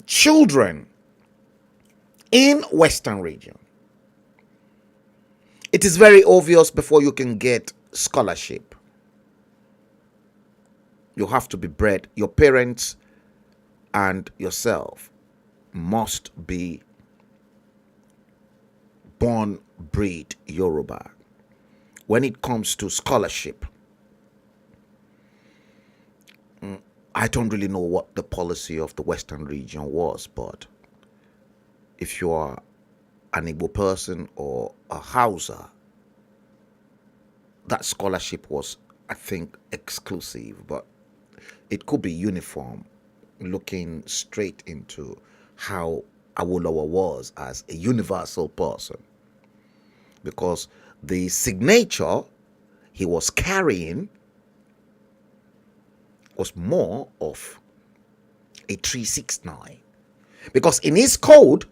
children in Western region. It is very obvious before you can get scholarship, you have to be bred. Your parents and yourself must be born breed Yoruba. When it comes to scholarship, I don't really know what the policy of the Western region was, but if you are an Igbo person or a Hausa, that scholarship was, I think, exclusive, but it could be uniform, looking straight into how Awolowo was as a universal person, because the signature he was carrying was more of a 369, because in his code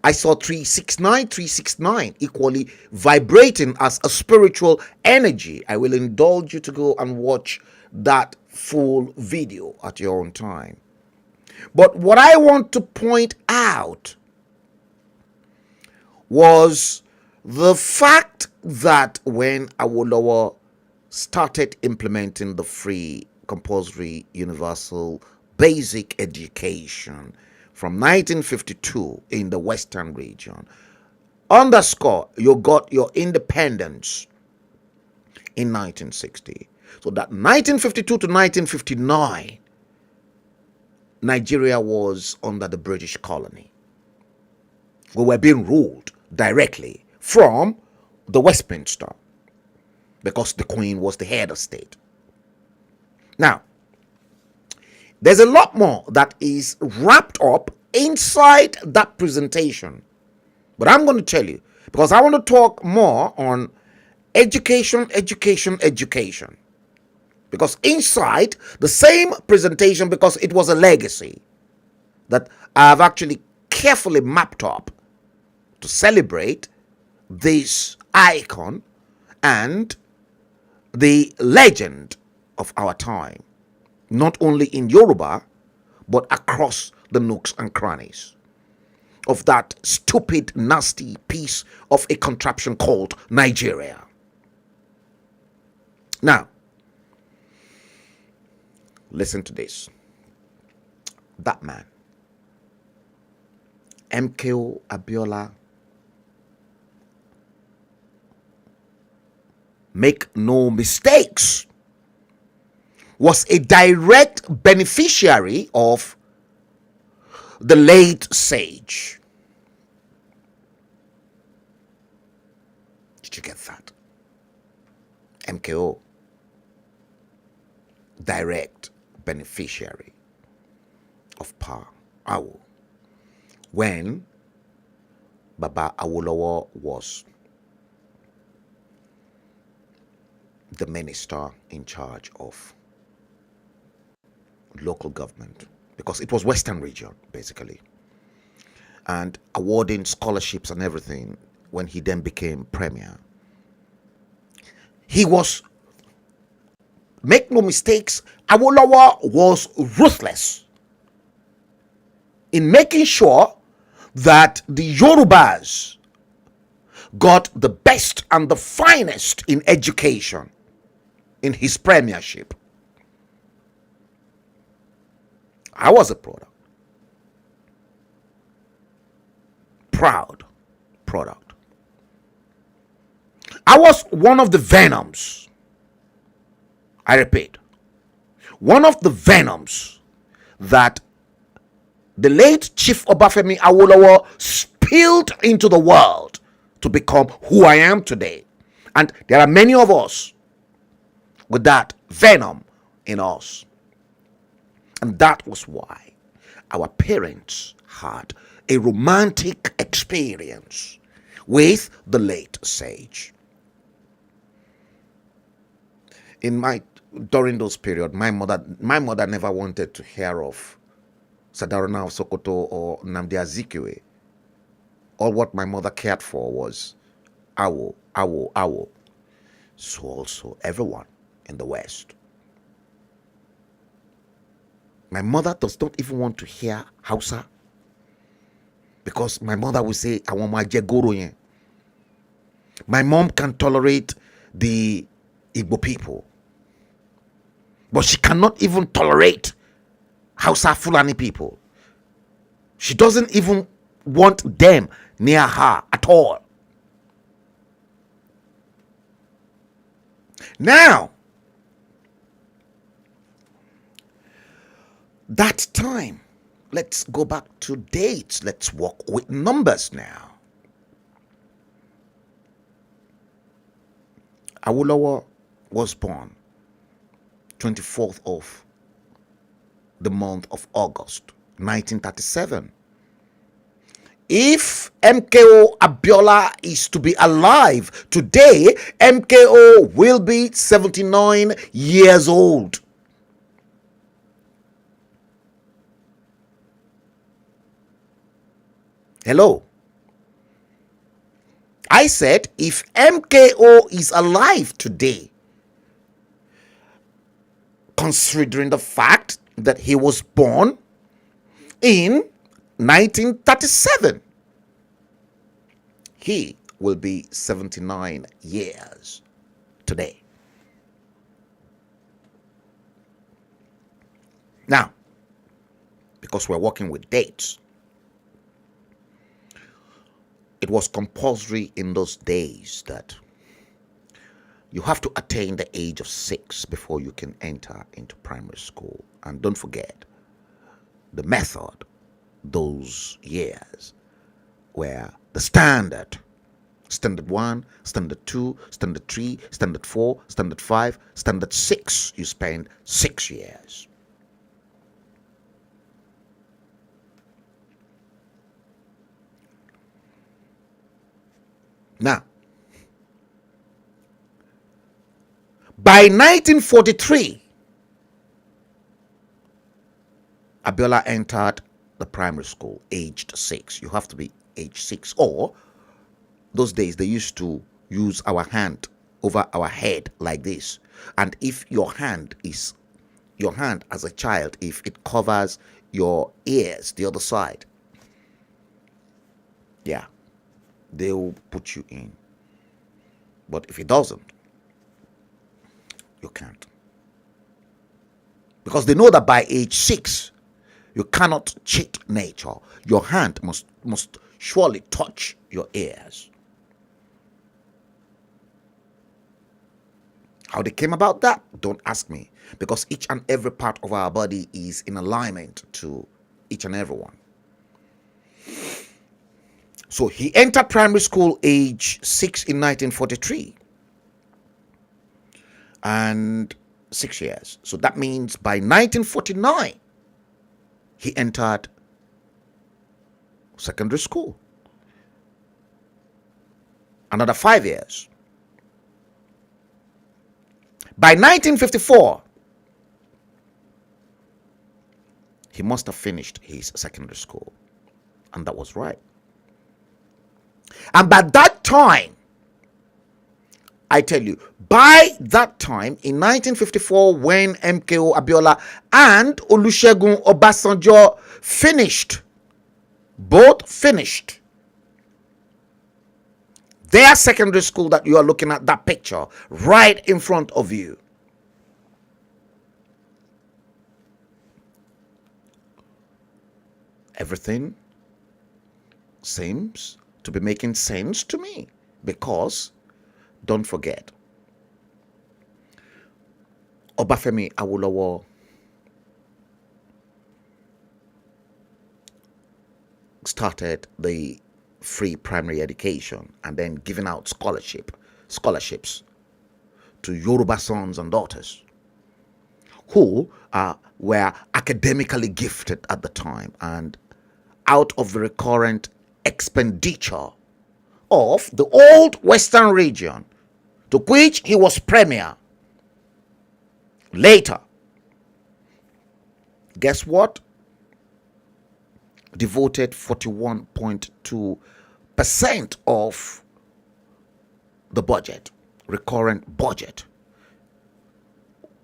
I saw 369 equally vibrating as a spiritual energy. I will indulge you to go and watch that full video at your own time. But what I want to point out was the fact that when Awolowo started implementing the free, compulsory, universal, basic education from 1952 in the Western region, underscore, you got your independence in 1960. So that 1952 to 1959, Nigeria was under the British colony. We were being ruled directly from the Westminster because the Queen was the head of state. Now, there's a lot more that is wrapped up inside that presentation. But I'm going to tell you because I want to talk more on education. Because inside the same presentation, because it was a legacy that I've actually carefully mapped up to celebrate this icon and the legend of our time, not only in Yoruba, but across the nooks and crannies of that stupid, nasty piece of a contraption called Nigeria. Now, listen to this. That man, MKO Abiola, make no mistakes, was a direct beneficiary of the late sage. Did you get that? MKO, direct beneficiary of power. Awo. When Baba Awolowo was the minister in charge of local government, because it was Western region basically, and awarding scholarships and everything when he then became premier. He was, make no mistakes, Awolowo was ruthless in making sure that the Yorubas got the best and the finest in education in his premiership. I was a product. Proud product. I was one of the venoms. I repeat, one of the venoms that the late Chief Obafemi Awolowo spilled into the world to become who I am today. And there are many of us with that venom in us. And that was why our parents had a romantic experience with the late sage. During those periods, my mother never wanted to hear of Sadaruna of Sokoto or Nnamdi Azikiwe. All what my mother cared for was Awo, Awo, Awo. So also everyone in the West. My mother does not even want to hear Hausa, because my mother will say, I want my jegoro yen. My mom can tolerate the Igbo people, but she cannot even tolerate Hausa Fulani people. She doesn't even want them near her at all. Now, that time, let's go back to dates. Let's work with numbers now. Awolowo was born 24th of the month of August 1937. If MKO Abiola is to be alive today, MKO will be 79 years old. Hello. I said if MKO is alive today, considering the fact that he was born in 1937, he will be 79 years today. Now, because we're working with dates, it was compulsory in those days that You have to attain the age of 6 before you can enter into primary school. And don't forget, the method those years were the standard. Standard 1, Standard 2, Standard 3, Standard 4, Standard 5, Standard 6. You spend 6 years. Now, by 1943, Abiola entered the primary school aged 6. You have to be age 6. Or, those days, they used to use our hand over our head like this. And if your hand as a child, if it covers your ears, the other side, yeah, they will put you in. But if it doesn't, you can't. Because they know that by age 6, you cannot cheat nature. Your hand must surely touch your ears. How they came about that, don't ask me. Because each and every part of our body is in alignment to each and every one. So he entered primary school age 6 in 1943. And 6 years. So that means by 1949, he entered secondary school. Another 5 years. By 1954, he must have finished his secondary school. And that was right. And by that time, I tell you, by that time, in 1954, when MKO Abiola and Olusegun Obasanjo both finished their secondary school that you are looking at, that picture, right in front of you. Everything seems to be making sense to me, because don't forget, Obafemi Awolowo started the free primary education and then giving out scholarships to Yoruba sons and daughters who were academically gifted at the time, and out of the recurrent expenditure of the old Western region, to which he was premier. Later, guess what? Devoted 41.2% of the budget, recurrent budget,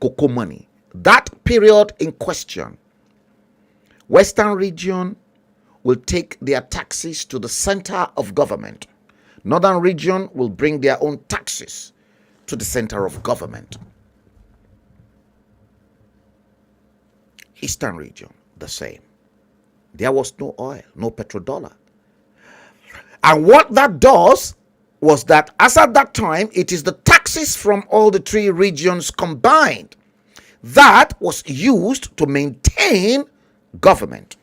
cocoa money. That period in question, Western region will take their taxes to the center of government. Northern region will bring their own taxes to the center of government. Eastern region, the same. There was no oil, no petrodollar. And what that does was that, as at that time, it is the taxes from all the 3 regions combined that was used to maintain government.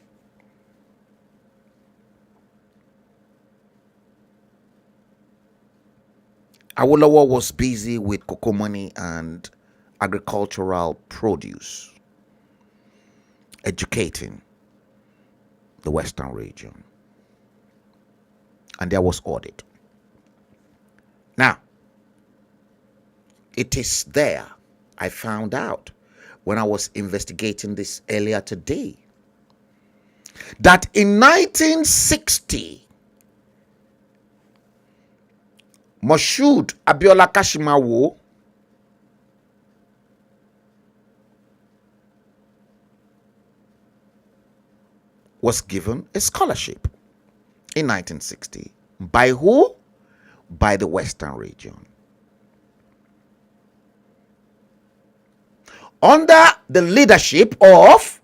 Awolowo was busy with cocoa money and agricultural produce, educating the Western region. And there was audit. Now, it is there I found out when I was investigating this earlier today that in 1960, Moshood Abiola Kashimawo was given a scholarship in 1960. By who? By the Western region. Under the leadership of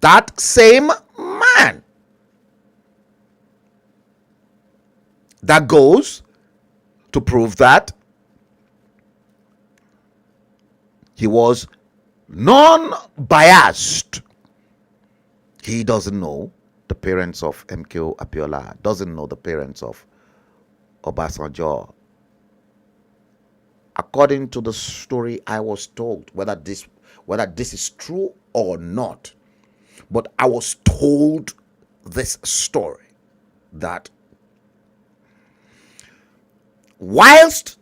that same man. That goes to prove that He was non-biased. He doesn't know the parents of MKO Abiola, doesn't know the parents of Obasanjo. According to the story I was told, whether this is true or not, but I was told this story that whilst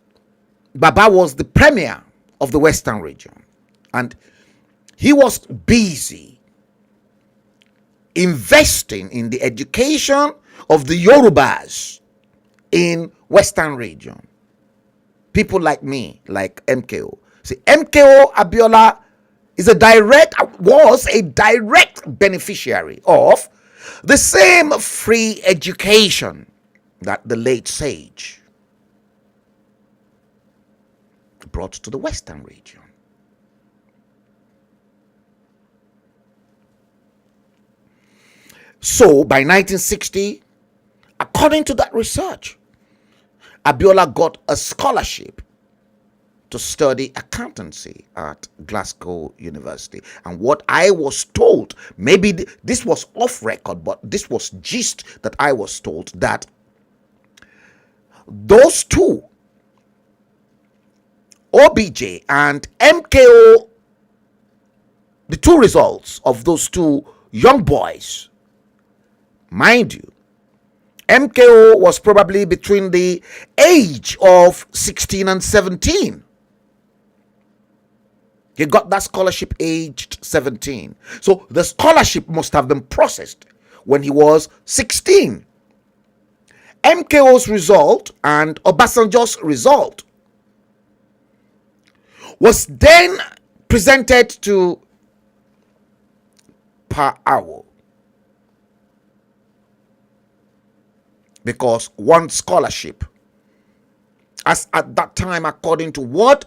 Baba was the premier of the Western region and he was busy investing in the education of the Yorubas in Western region, people like me, like MKO. See, MKO Abiola was a direct beneficiary of the same free education that the late sage brought to the Western region. So by 1960, according to that research, Abiola got a scholarship to study accountancy at Glasgow University. And what I was told, maybe this was off record, but this was gist that I was told, that those two, OBJ and MKO, the two results of those two young boys, mind you, MKO was probably between the age of 16 and 17. He got that scholarship aged 17. So the scholarship must have been processed when he was 16. MKO's result and Obasanjo's result was then presented to per hour, because one scholarship, as at that time, according to what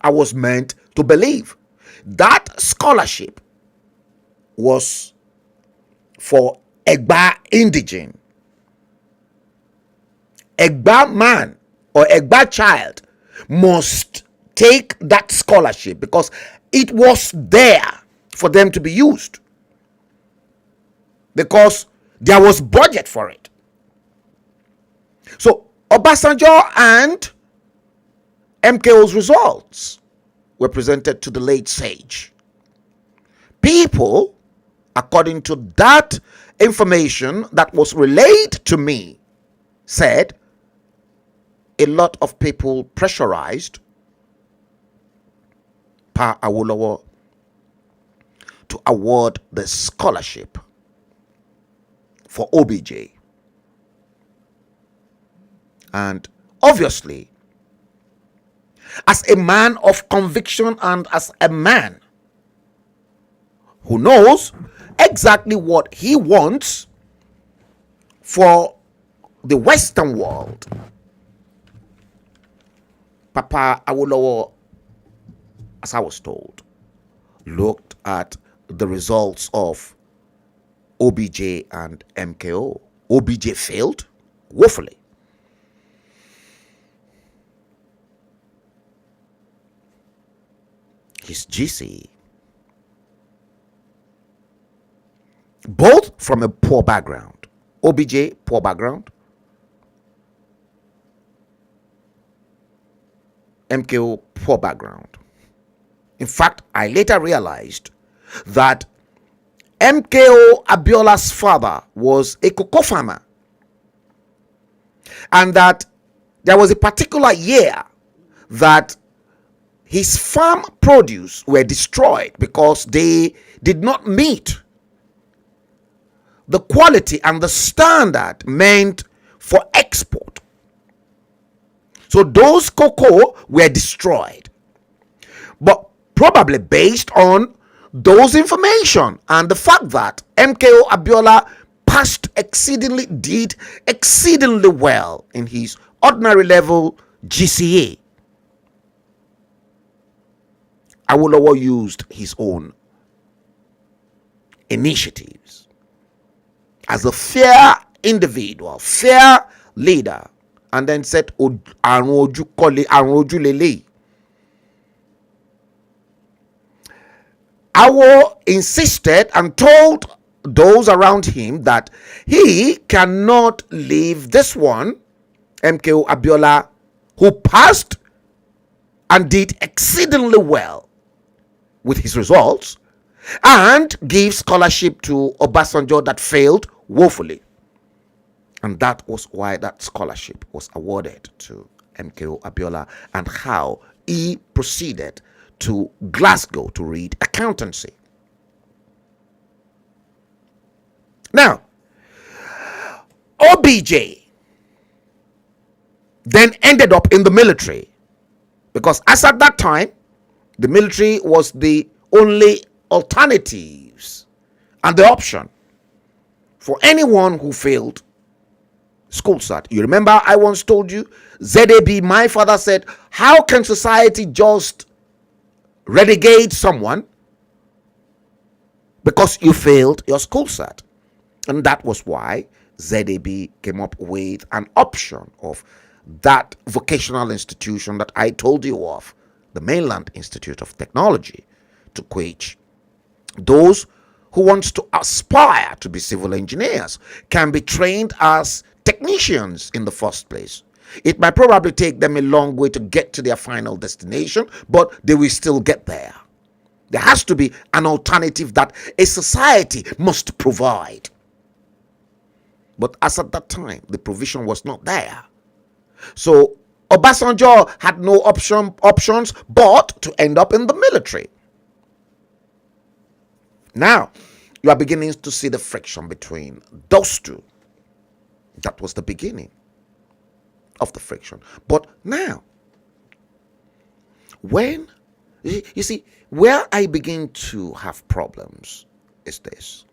I was meant to believe, that scholarship was for Egba indigene. Egba man or Egba child must take that scholarship because it was there for them to be used, because there was budget for it. So Obasanjo and MKO's results were presented to the late sage. People, according to that information that was relayed to me, said a lot of people pressurized Pa Awolowo to award the scholarship for OBJ. And obviously, as a man of conviction and as a man who knows exactly what he wants for the Western world, Papa Awolowo, as I was told, looked at the results of OBJ and MKO. OBJ failed woefully. His GC, both from a poor background. OBJ, poor background. MKO, poor background. In fact, I later realized that MKO Abiola's father was a cocoa farmer, and that there was a particular year that his farm produce were destroyed because they did not meet the quality and the standard meant for export. So those cocoa were destroyed. But probably based on those information and the fact that MKO Abiola did exceedingly well in his ordinary level GCA, Awolowo used his own initiatives as a fair individual, fair leader, and then said, Awo insisted and told those around him that he cannot leave this one, MKO Abiola, who passed and did exceedingly well with his results, and give scholarship to Obasanjo that failed woefully. And that was why that scholarship was awarded to MKO Abiola, and how he proceeded to Glasgow to read accountancy. Now, OBJ then ended up in the military, because as at that time, the military was the only alternatives and the option for anyone who failed school start. You remember I once told you, ZAB, my father said, how can society just relegate someone because you failed your school start? And that was why ZAB came up with an option of that vocational institution that I told you of, the Mainland Institute of Technology, to which those who wants to aspire to be civil engineers can be trained as technicians in the first place. It might probably take them a long way to get to their final destination, but they will still get there. There has to be an alternative that a society must provide. But as at that time, the provision was not there. So Obasanjo had no options but to end up in the military. Now, you are beginning to see the friction between those two. That was the beginning of the friction. But now, when you see, where I begin to have problems is this.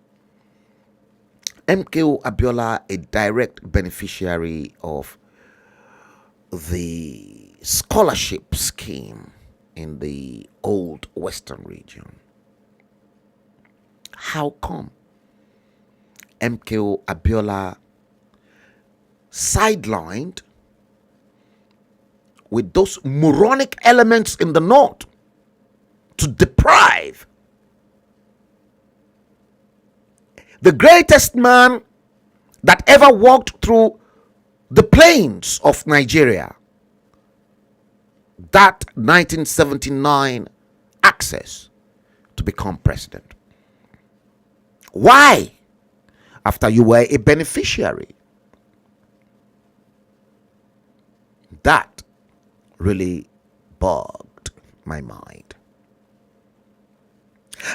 MKO Abiola, a direct beneficiary of the scholarship scheme in the old Western region. How come MKO Abiola sidelined with those moronic elements in the north to deprive the greatest man that ever walked through the plains of Nigeria, that 1979 access to become president? Why? After you were a beneficiary. That really bugged my mind.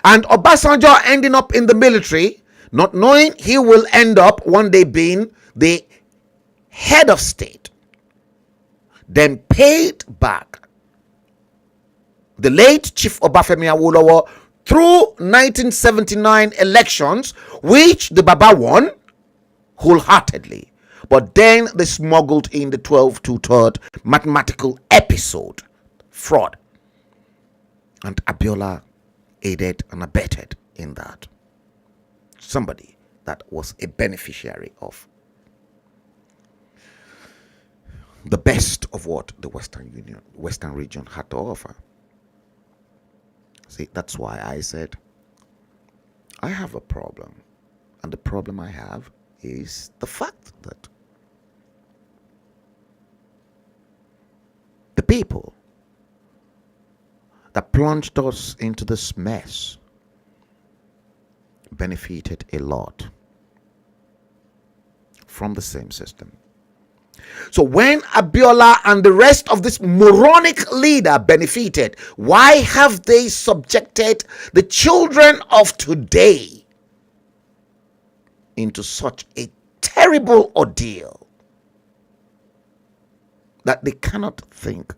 And Obasanjo ending up in the military, not knowing he will end up one day being the head of state, then paid back the late Chief Obafemi Awolowo through 1979 elections, which the Baba won wholeheartedly. But then they smuggled in the 12-2-3 mathematical episode, fraud. And Abiola aided and abetted in that. Somebody that was a beneficiary of the best of what the Western region had to offer. See, that's why I said I have a problem. And the problem I have is the fact that the people that plunged us into this mess benefited a lot from the same system. So when Abiola and the rest of this moronic leader benefited, why have they subjected the children of today into such a terrible ordeal that they cannot think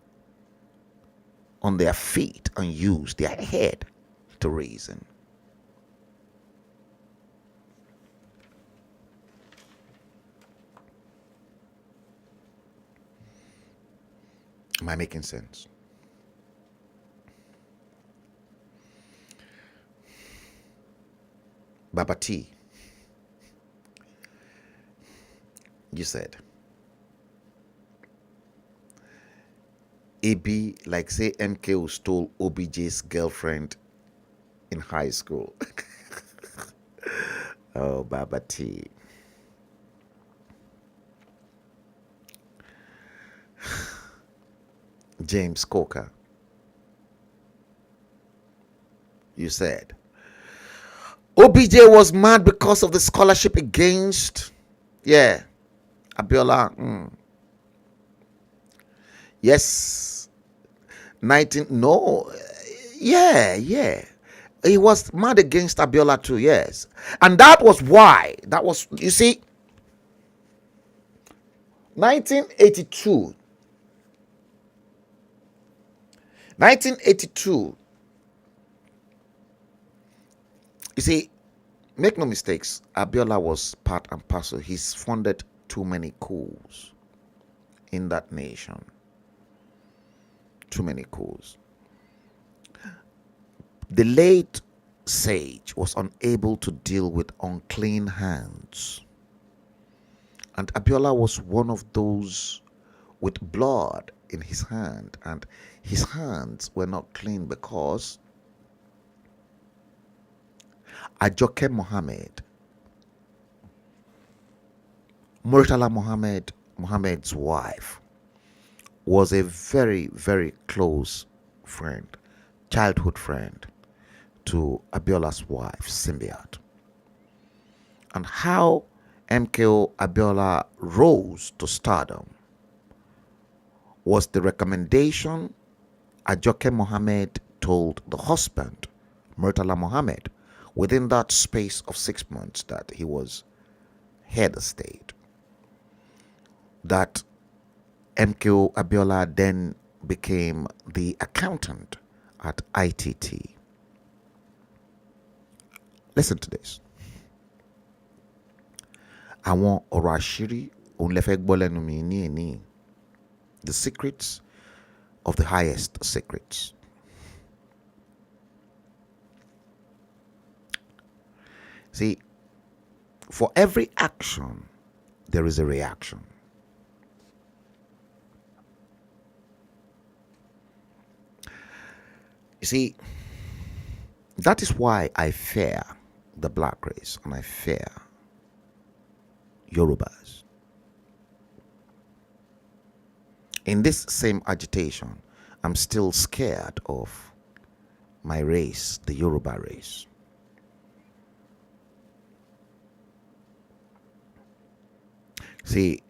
on their feet and use their head to reason? Am I making sense? Baba T, you said, AB, like say MKO stole OBJ's girlfriend in high school. Oh, Baba T. James Coker, you said OBJ was mad because of the scholarship against, yeah, Abiola. Yes, 19. No, yeah, yeah. He was mad against Abiola too. Yes, and that was why. That was, you see, 1982. 1982. You see, make no mistakes. Abiola was part and parcel. He's funded too many coups in that nation. Too many coups. The late sage was unable to deal with unclean hands. And Abiola was one of those with blood in his hand. And his hands were not clean because Ajoke Mohammed, Murtala Mohammed's wife, was a very, very close friend, childhood friend to Abiola's wife, Symbiat. And how MKO Abiola rose to stardom was the recommendation Ajoke Mohammed told the husband, Murtala Mohammed, within that space of 6 months that he was head of state, that MKO Abiola then became the accountant at ITT. Listen to this. Àwọn ọ̀rọ̀ àṣírí òun lè fẹ́ gbọ́ lẹ́nu mi ní èní. The secrets of the highest secrets. See, for every action, there is a reaction. You see, that is why I fear the black race and I fear Yorubas. In this same agitation, I'm still scared of my race, the Yoruba race. See,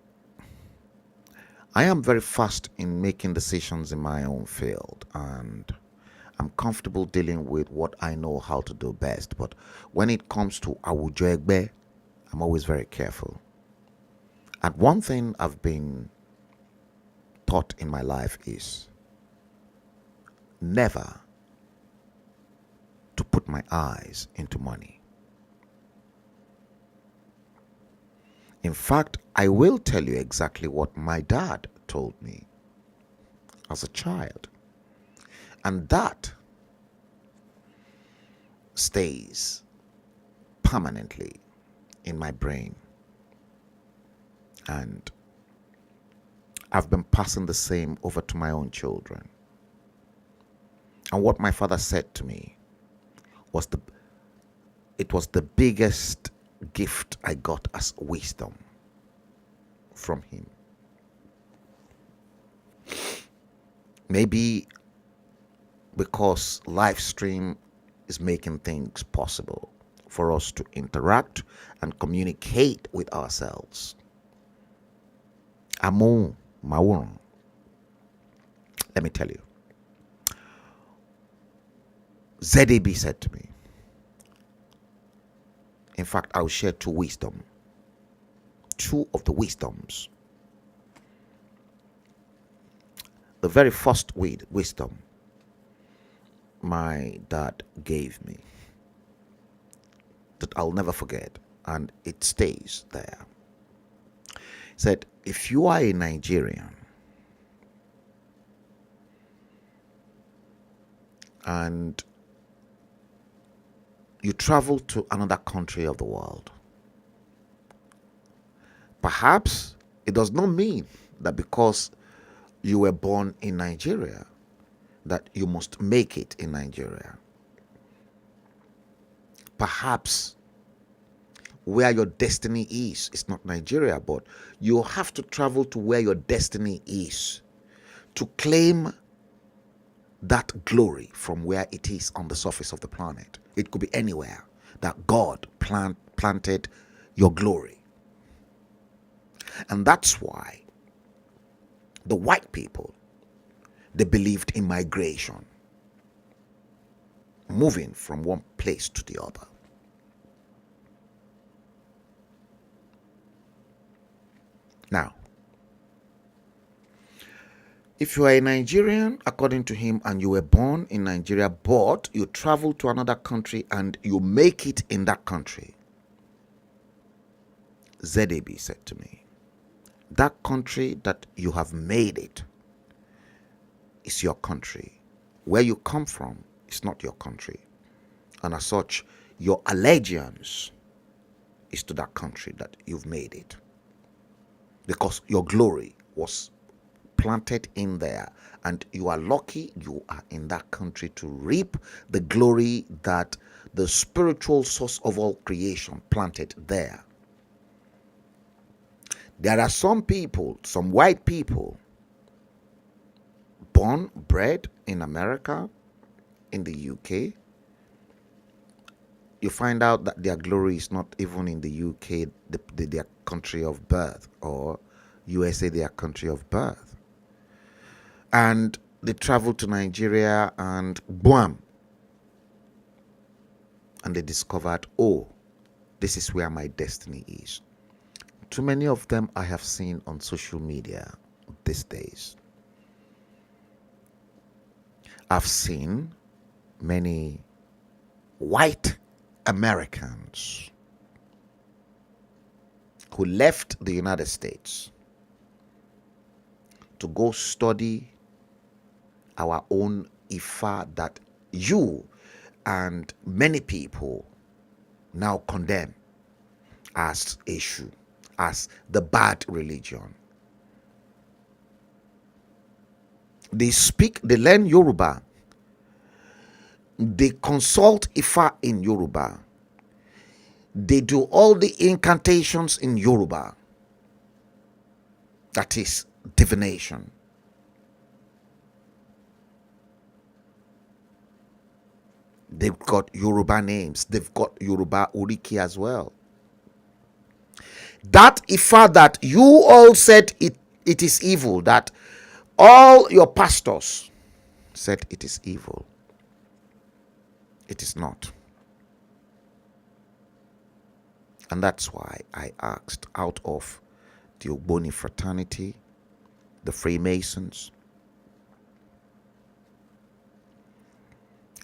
I am very fast in making decisions in my own field and I'm comfortable dealing with what I know how to do best. But when it comes to Awujo Egbe, I'm always very careful. And one thing I've been taught in my life is never to put my eyes into money. In fact, I will tell you exactly what my dad told me as a child. And that stays permanently in my brain. And I've been passing the same over to my own children. And what my father said to me was the biggest gift I got as wisdom from him. Maybe because live stream is making things possible for us to interact and communicate with ourselves. Amu Mawun. Let me tell you. ZAB said to me, in fact, I'll share two of the wisdoms. The very first wisdom my dad gave me that I'll never forget, and it stays there. He said, if you are a Nigerian and you travel to another country of the world, perhaps it does not mean that because you were born in Nigeria that you must make it in Nigeria. Perhaps where your destiny is, it's not Nigeria, but you have to travel to where your destiny is to claim that glory from where it is on the surface of the planet. It could be anywhere that God planted your glory. And that's why the white people, they believed in migration, moving from one place to the other. Now, if you are a Nigerian, according to him, and you were born in Nigeria, but you travel to another country and you make it in that country, ZAB said to me, that country that you have made it is your country. Where you come from is not your country. And as such, your allegiance is to that country that you've made it. Because your glory was planted in there, and you are lucky you are in that country to reap the glory that the spiritual source of all creation planted there. There are some people, some white people, born, bred in America, in the UK. You find out that their glory is not even in the UK, their country of birth, or USA, their country of birth. And they travel to Nigeria and boom, and they discovered, oh, this is where my destiny is. Too many of them I have seen on social media these days. I've seen many white Americans who left the United States to go study our own Ifa that you and many people now condemn as Eshu, as the bad religion. They learn Yoruba, they consult Ifa in Yoruba, they do all the incantations in Yoruba, that is divination. They've got Yoruba names, they've got Yoruba Uriki as well. That Ifa that you all said it is evil, that all your pastors said it is evil, it is not. And that's why I asked, out of the Ogboni fraternity, the Freemasons,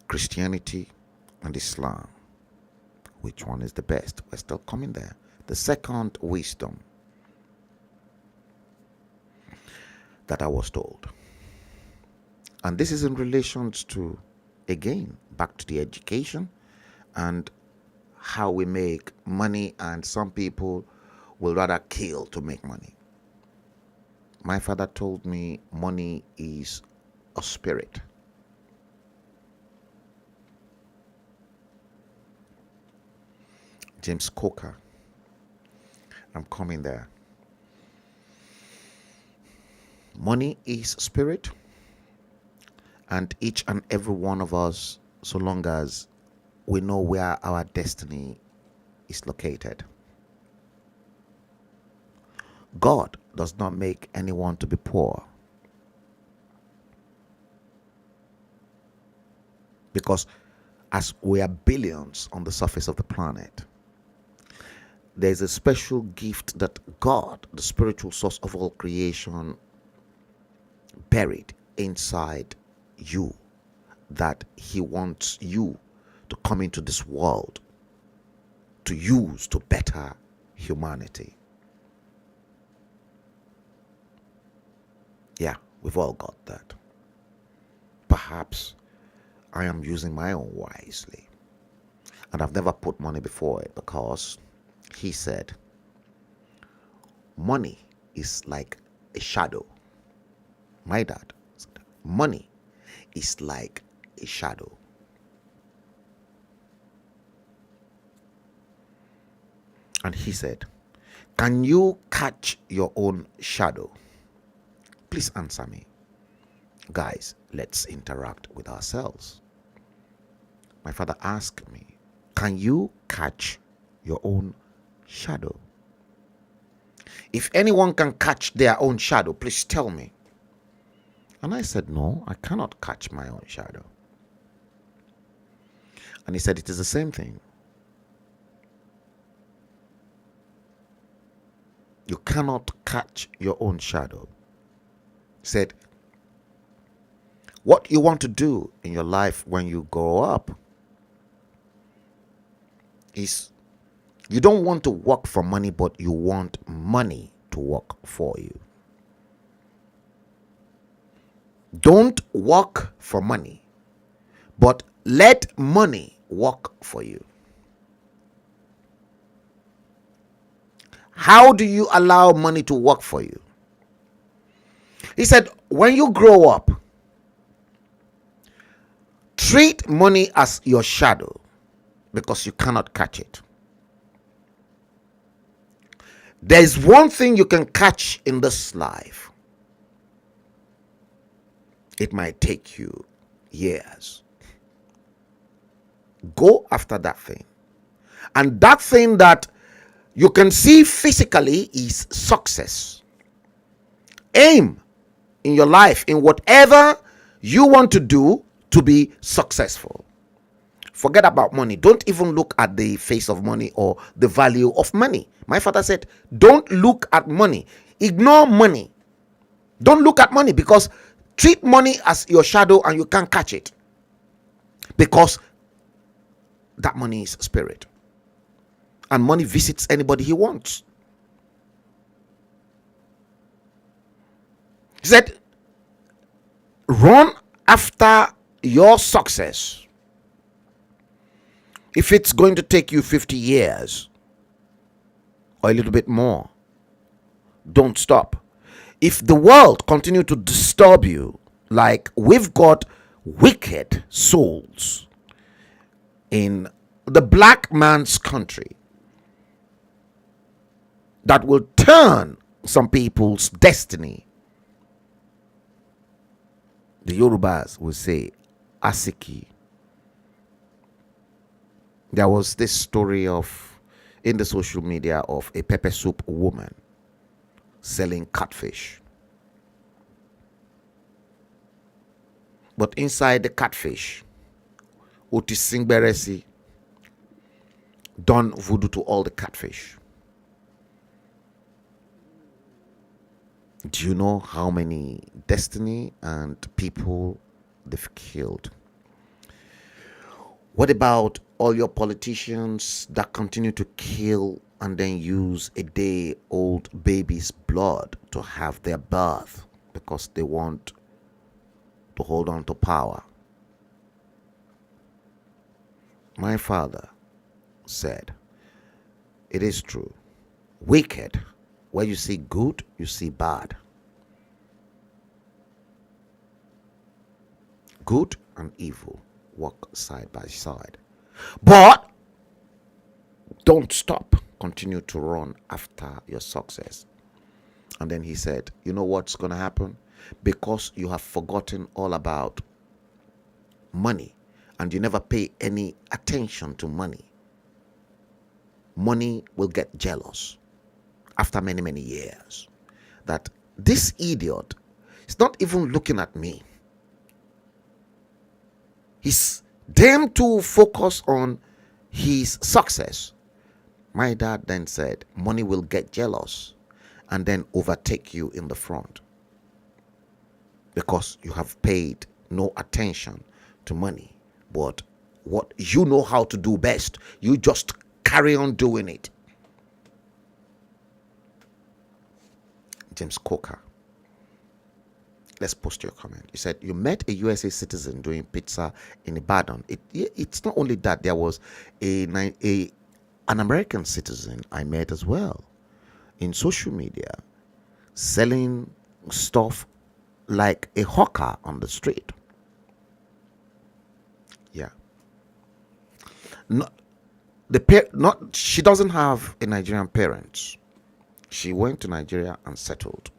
Christianity, and Islam, which one is the best? We're still coming there. The second wisdom that I was told, and this is in relations to, again, back to the education and how we make money, and some people will rather kill to make money. My father told me money is a spirit. James Coker, I'm coming there. Money is spirit, and each and every one of us, so long as we know where our destiny is located. God does not make anyone to be poor, because as we are billions on the surface of the planet, there's a special gift that God, the spiritual source of all creation, buried inside you, that he wants you to come into this world to use to better humanity. Yeah, we've all got that. Perhaps I am using my own wisely, and I've never put money before it, because he said money is like a shadow. My dad said money is like a shadow. And he said, can you catch your own shadow? Please answer me. Guys, let's interact with ourselves. My father asked me, can you catch your own shadow? If anyone can catch their own shadow, please tell me. And I said, no, I cannot catch my own shadow. And he said, it is the same thing. You cannot catch your own shadow. He said, what you want to do in your life when you grow up is you don't want to work for money, but you want money to work for you. Don't work for money, but let money work for you. How do you allow money to work for you? He said, when you grow up, treat money as your shadow because you cannot catch it. There is one thing you can catch in this life. It might take you years. Go after that thing. And that thing that you can see physically is success. Aim in your life in whatever you want to do to be successful. Forget about money. Don't even look at the face of money or the value of money. My father said, don't look at money. Ignore money. Don't look at money, because treat money as your shadow and you can't catch it. Because that money is spirit. And money visits anybody he wants. He said, run after your success. If it's going to take you 50 years or a little bit more, don't stop. If the world continue to disturb you, like we've got wicked souls in the black man's country that will turn some people's destiny. The Yorubas will say, Asiki. There was this story in the social media of a pepper soup woman selling catfish. But inside the catfish, Uti Singberesi done voodoo to all the catfish. Do you know how many destiny and people they've killed? What about all your politicians that continue to kill and then use a day-old baby's blood to have their birth because they want to hold on to power? My father said, it is true. Wicked, where you see good, you see bad. Good and evil walk side by side. But don't stop. Continue to run after your success. And then he said, you know what's going to happen? Because you have forgotten all about money and you never pay any attention to money, money will get jealous after many, many years that this idiot is not even looking at me. He's damn too focused on his success. My dad then said, money will get jealous and then overtake you in the front because you have paid no attention to money. But what you know how to do best, you just carry on doing it. James Coker. Let's post your comment. You said you met a USA citizen doing pizza in Ibadan. It's not only that, there was an American citizen I met as well in social media selling stuff like a hawker on the street. Yeah. not she doesn't have a Nigerian parents. She went to Nigeria and settled,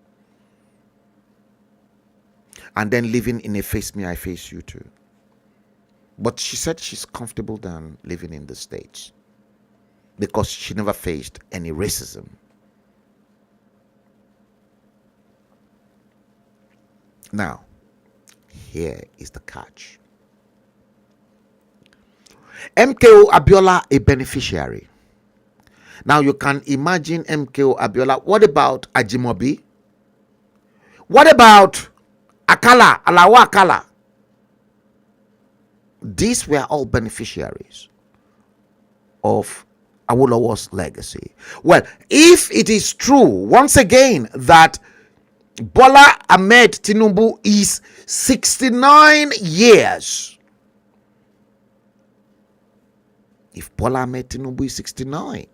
and then living in a face me I face you too. But she said she's comfortable than living in the States because she never faced any racism. Now, here is the catch. MKO Abiola, a beneficiary. Now you can imagine MKO Abiola. What about Ajimobi? What about Akala, Alawa Akala? These were all beneficiaries of Awolowo's legacy. Well, if it is true, once again, that Bola Ahmed Tinubu is 69 years. If Bola Ahmed Tinubu is 69,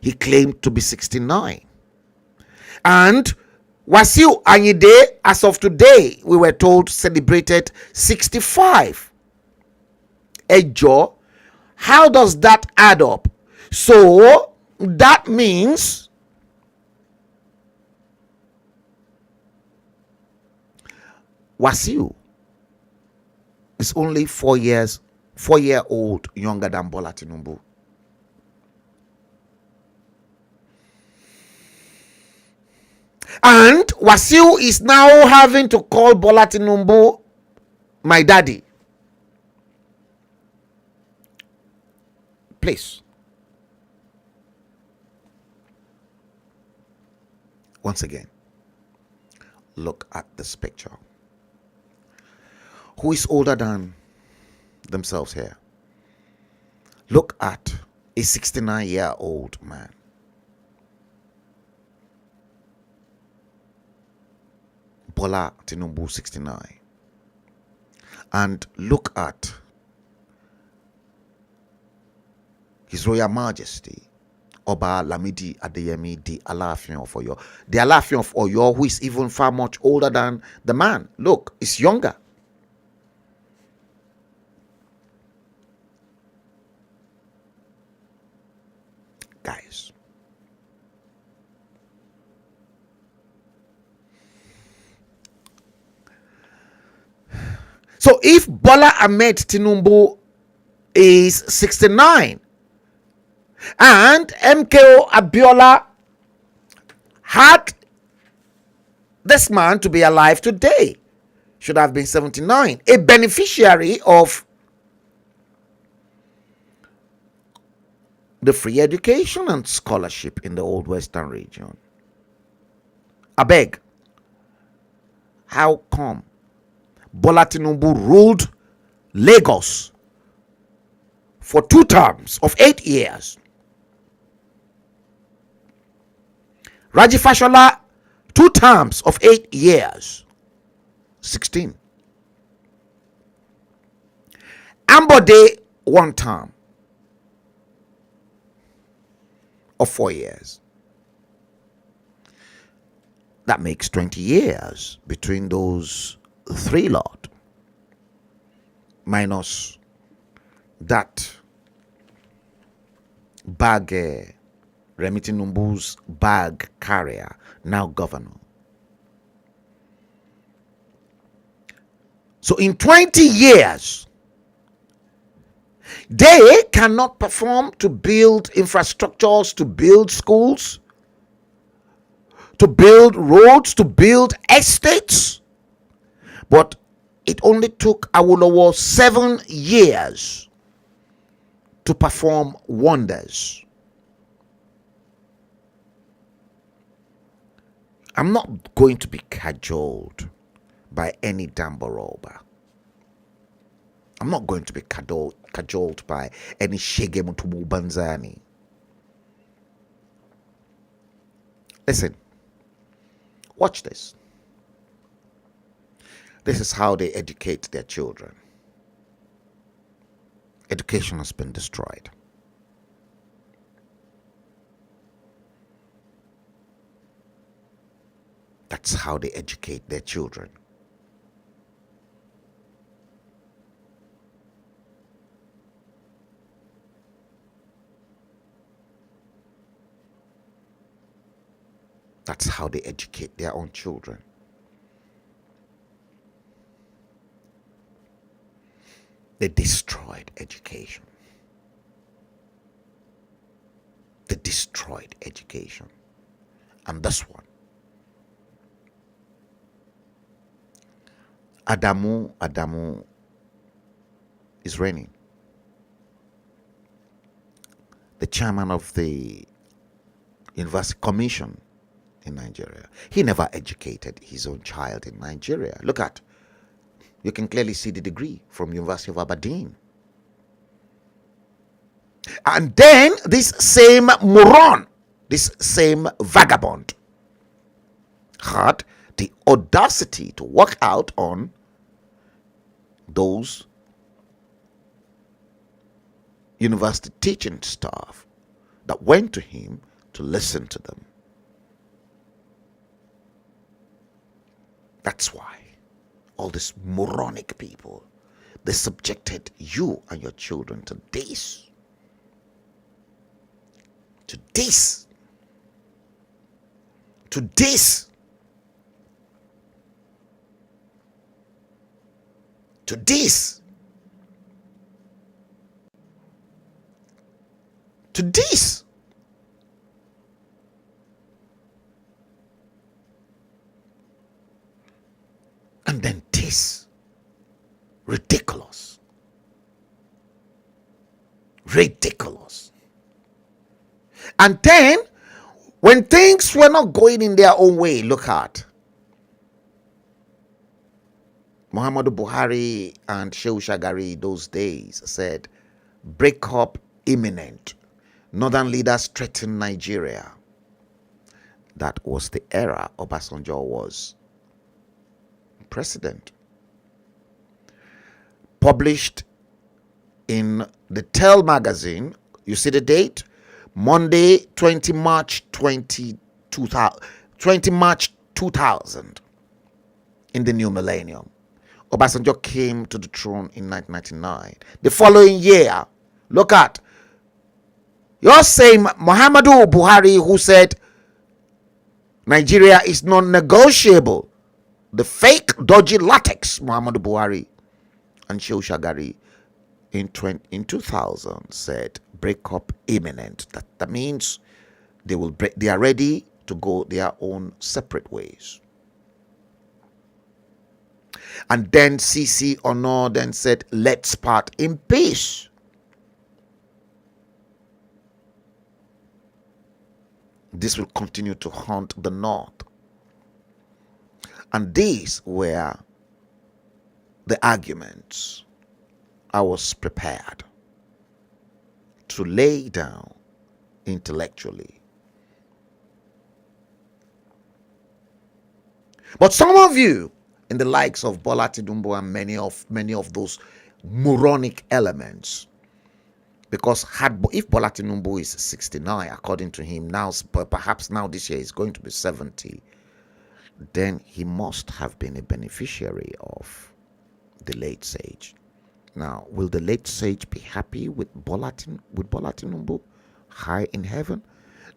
he claimed to be 69. And Wasiu Ayinde, as of today, we were told, celebrated 65. Ejo, how does that add up? So that means Wasiu is only 4-year-old younger than Bola Tinubu. And Wasiu is now having to call Bola Tinubu my daddy. Please. Once again, look at this picture. Who is older than themselves here? Look at a 69-year-old man. Bola Tinubu, 69. And look at His Royal Majesty Oba Lamidi Adeyemi, the Alaafin of Oyo. The Alaafin of Oyo, who is even far much older than the man. Look, he's younger. Guys. So if Bola Ahmed Tinubu is 69 and MKO Abiola had this man to be alive today, should have been 79, a beneficiary of the free education and scholarship in the old Western region. I beg, how come Bola Tinubu ruled Lagos for 2 terms of 8 years? Raji Fashola, 2 terms of 8 years, 16. Ambode, 1 term of 4 years. That makes 20 years between those 3 lot, minus that bag, Remi Tinubu's bag carrier, now governor. So in 20 years, they cannot perform to build infrastructures, to build schools, to build roads, to build estates. But it only took Awolowo 7 years to perform wonders. I'm not going to be cajoled by any Damboroba. I'm not going to be cajoled by any Shege Mutubu Banzani. Listen, watch this. This is how they educate their children. Education has been destroyed. That's how they educate their children. That's how they educate their own children. They destroyed education. They destroyed education. And this one, Adamu is reigning. The chairman of the University Commission in Nigeria. He never educated his own child in Nigeria. Look at, you can clearly see the degree from University of Aberdeen. And then this same moron, this same vagabond had the audacity to walk out on those university teaching staff that went to him to listen to them. That's why all these moronic people, they subjected you and your children to this. To this. To this. To this. To this. And then this. Ridiculous. Ridiculous. And then, when things were not going in their own way, look at Muhammadu Buhari and Shehu Shagari those days said, breakup imminent. Northern leaders threaten Nigeria. That was the era Obasanjo was president. Published in the Tell magazine, you see the date? Monday, 20 March 2000, in the new millennium. Obasanjo came to the throne in 1999. The following year, look at, you're saying Muhammadu Buhari, who said Nigeria is non-negotiable. The fake dodgy latex Muhammadu Buhari and Shehu Shagari in 2000 said breakup imminent. That means they will break. They are ready to go their own separate ways. And then CC Ono then said, let's part in peace. This will continue to haunt the North. And these were the arguments I was prepared to lay down intellectually. But some of you, in the likes of Bola Tinubu and many of those moronic elements, because if Bola Tinubu is 69, according to him now, perhaps now this year is going to be 70, then he must have been a beneficiary of the late sage. Now, will the late sage be happy with Bola Tinubu high in heaven,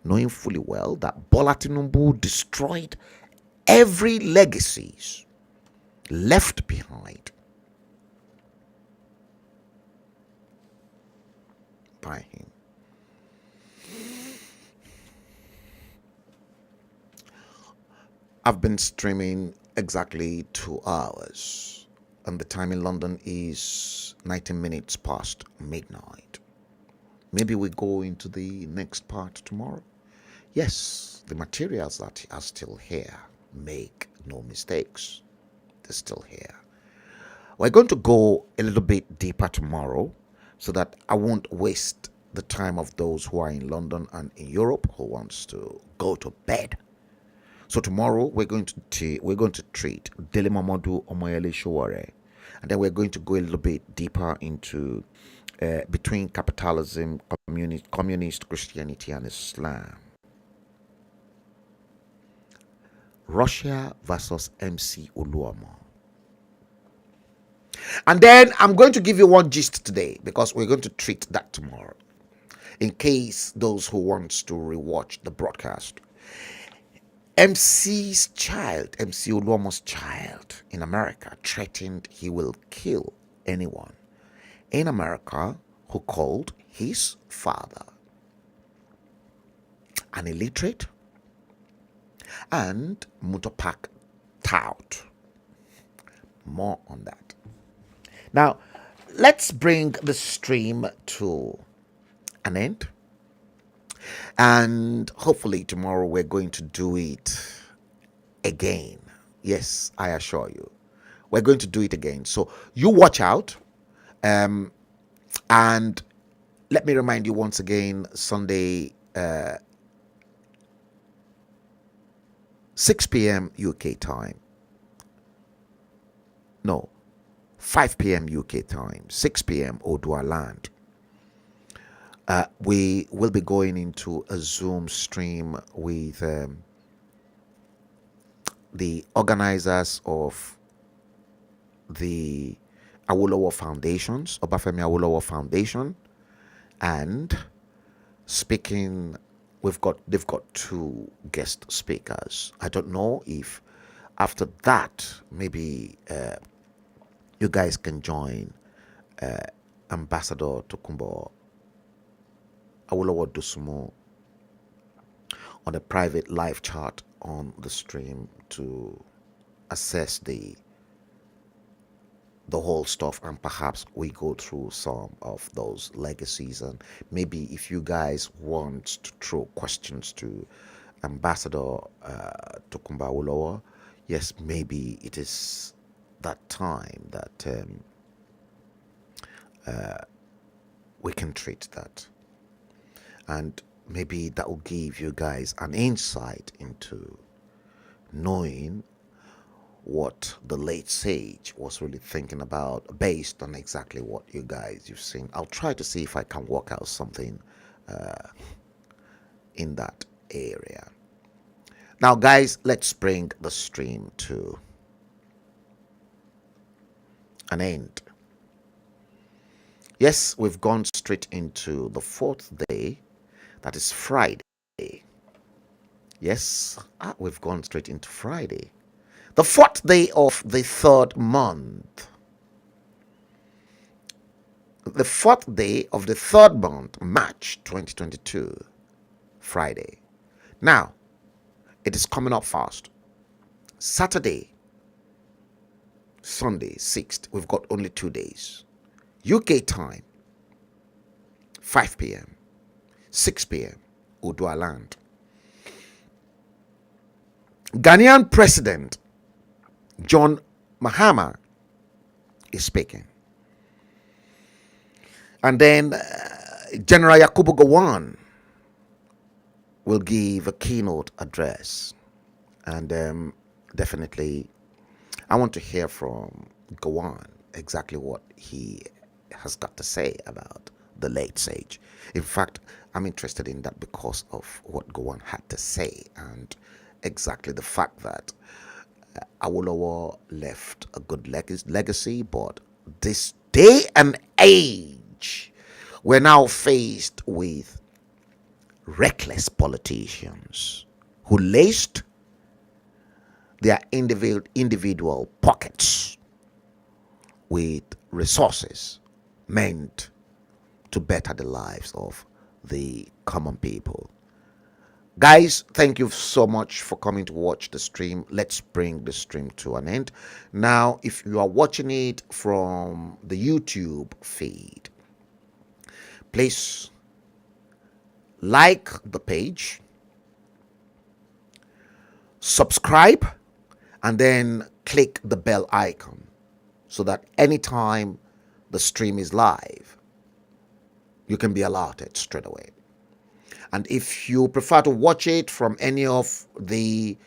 knowing fully well that Bola Tinubu destroyed every legacies left behind by him? I've been streaming exactly 2 hours, and the time in London is 19 minutes past midnight. Maybe we go into the next part tomorrow. Yes, the materials that are still here, make no mistakes, they're still here. We're going to go a little bit deeper tomorrow so that I won't waste the time of those who are in London and in Europe who wants to go to bed. So tomorrow we're going to treat Dele Momodu Omoyele Sowore, and then we're going to go a little bit deeper into between capitalism, communist Christianity, and Islam. Russia versus MC Oluomo. And then I'm going to give you one gist today, because we're going to treat that tomorrow, in case those who wants to rewatch the broadcast. MC's child, MC Oluomo's child in America, threatened he will kill anyone in America who called his father an illiterate and Mutopak tout. More on that. Now, let's bring the stream to an end. And hopefully tomorrow we're going to do it again. Yes, I assure you. We're going to do it again. So you watch out. And let me remind you once again, Sunday, 6 p.m. UK time. No, 5 p.m. UK time, 6 p.m. Odua land. We will be going into a Zoom stream with the organizers of the Awolowo Foundations, Obafemi Awolowo Foundation, and speaking. They've got two guest speakers. I don't know if after that maybe you guys can join Ambassador Tokumbo Awolowo Dosumo on a private live chat on the stream to assess the whole stuff, and perhaps we go through some of those legacies, and maybe if you guys want to throw questions to Ambassador Tokumba Awolowo, yes, maybe it is that time that we can treat that, and maybe that will give you guys an insight into knowing what the late sage was really thinking about based on exactly what you guys you've seen. I'll try to see if I can work out something in that area. Now guys, let's bring the stream to an end. Yes, we've gone straight into the fourth day, that is Friday. Yes, we've gone straight into Friday. The fourth day of the third month. The fourth day of the third month, March 2022, Friday. Now, it is coming up fast. Saturday, Sunday, 6th. We've got only 2 days. UK time, 5 p.m., 6 p.m., Odua land. Ghanaian President John Mahama is speaking. And then General Yakubu Gowon will give a keynote address. And definitely, I want to hear from Gowon exactly what he has got to say about the late sage. In fact, I'm interested in that because of what Gowon had to say and exactly the fact that Awolowo left a good legacy, but this day and age, we're now faced with reckless politicians who laced their individual pockets with resources meant to better the lives of the common people. Guys, thank you so much for coming to watch the stream. Let's bring the stream to an end. Now, if you are watching it from the YouTube feed, please like the page, subscribe, and then click the bell icon so that anytime the stream is live, you can be alerted straight away. And if you prefer to watch it from any of the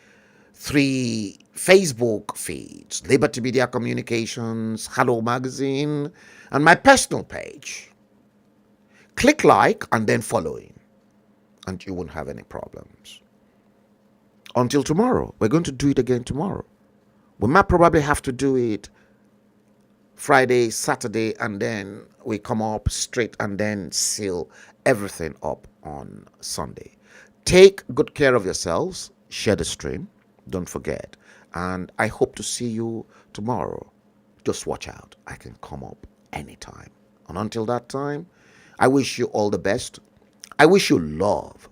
3 Facebook feeds, Liberty Media Communications, HALLO Magazine, and my personal page, click like and then following, and you won't have any problems. Until tomorrow, we're going to do it again tomorrow. We might probably have to do it Friday, Saturday, and then we come up straight and then seal everything up on Sunday. Take good care of yourselves. share the stream. Don't forget. And I hope to see you tomorrow. Just watch out. I can come up anytime. And until that time, I wish you all the best. I wish you love.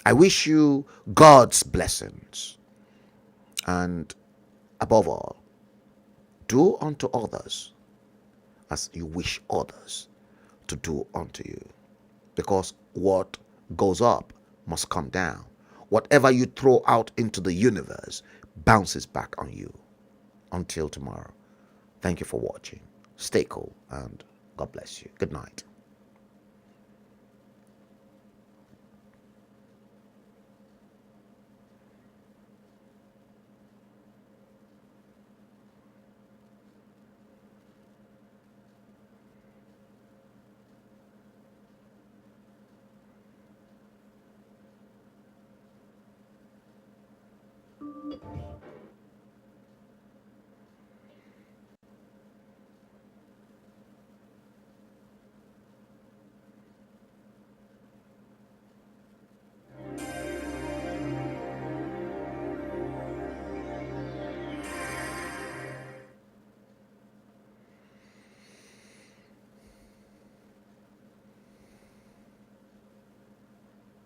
I wish you God's blessings. And above all, do unto others as you wish others to do unto you. Because what goes up must come down. Whatever you throw out into the universe bounces back on you. Until tomorrow, thank you for watching. Stay cool and God bless you. Good night.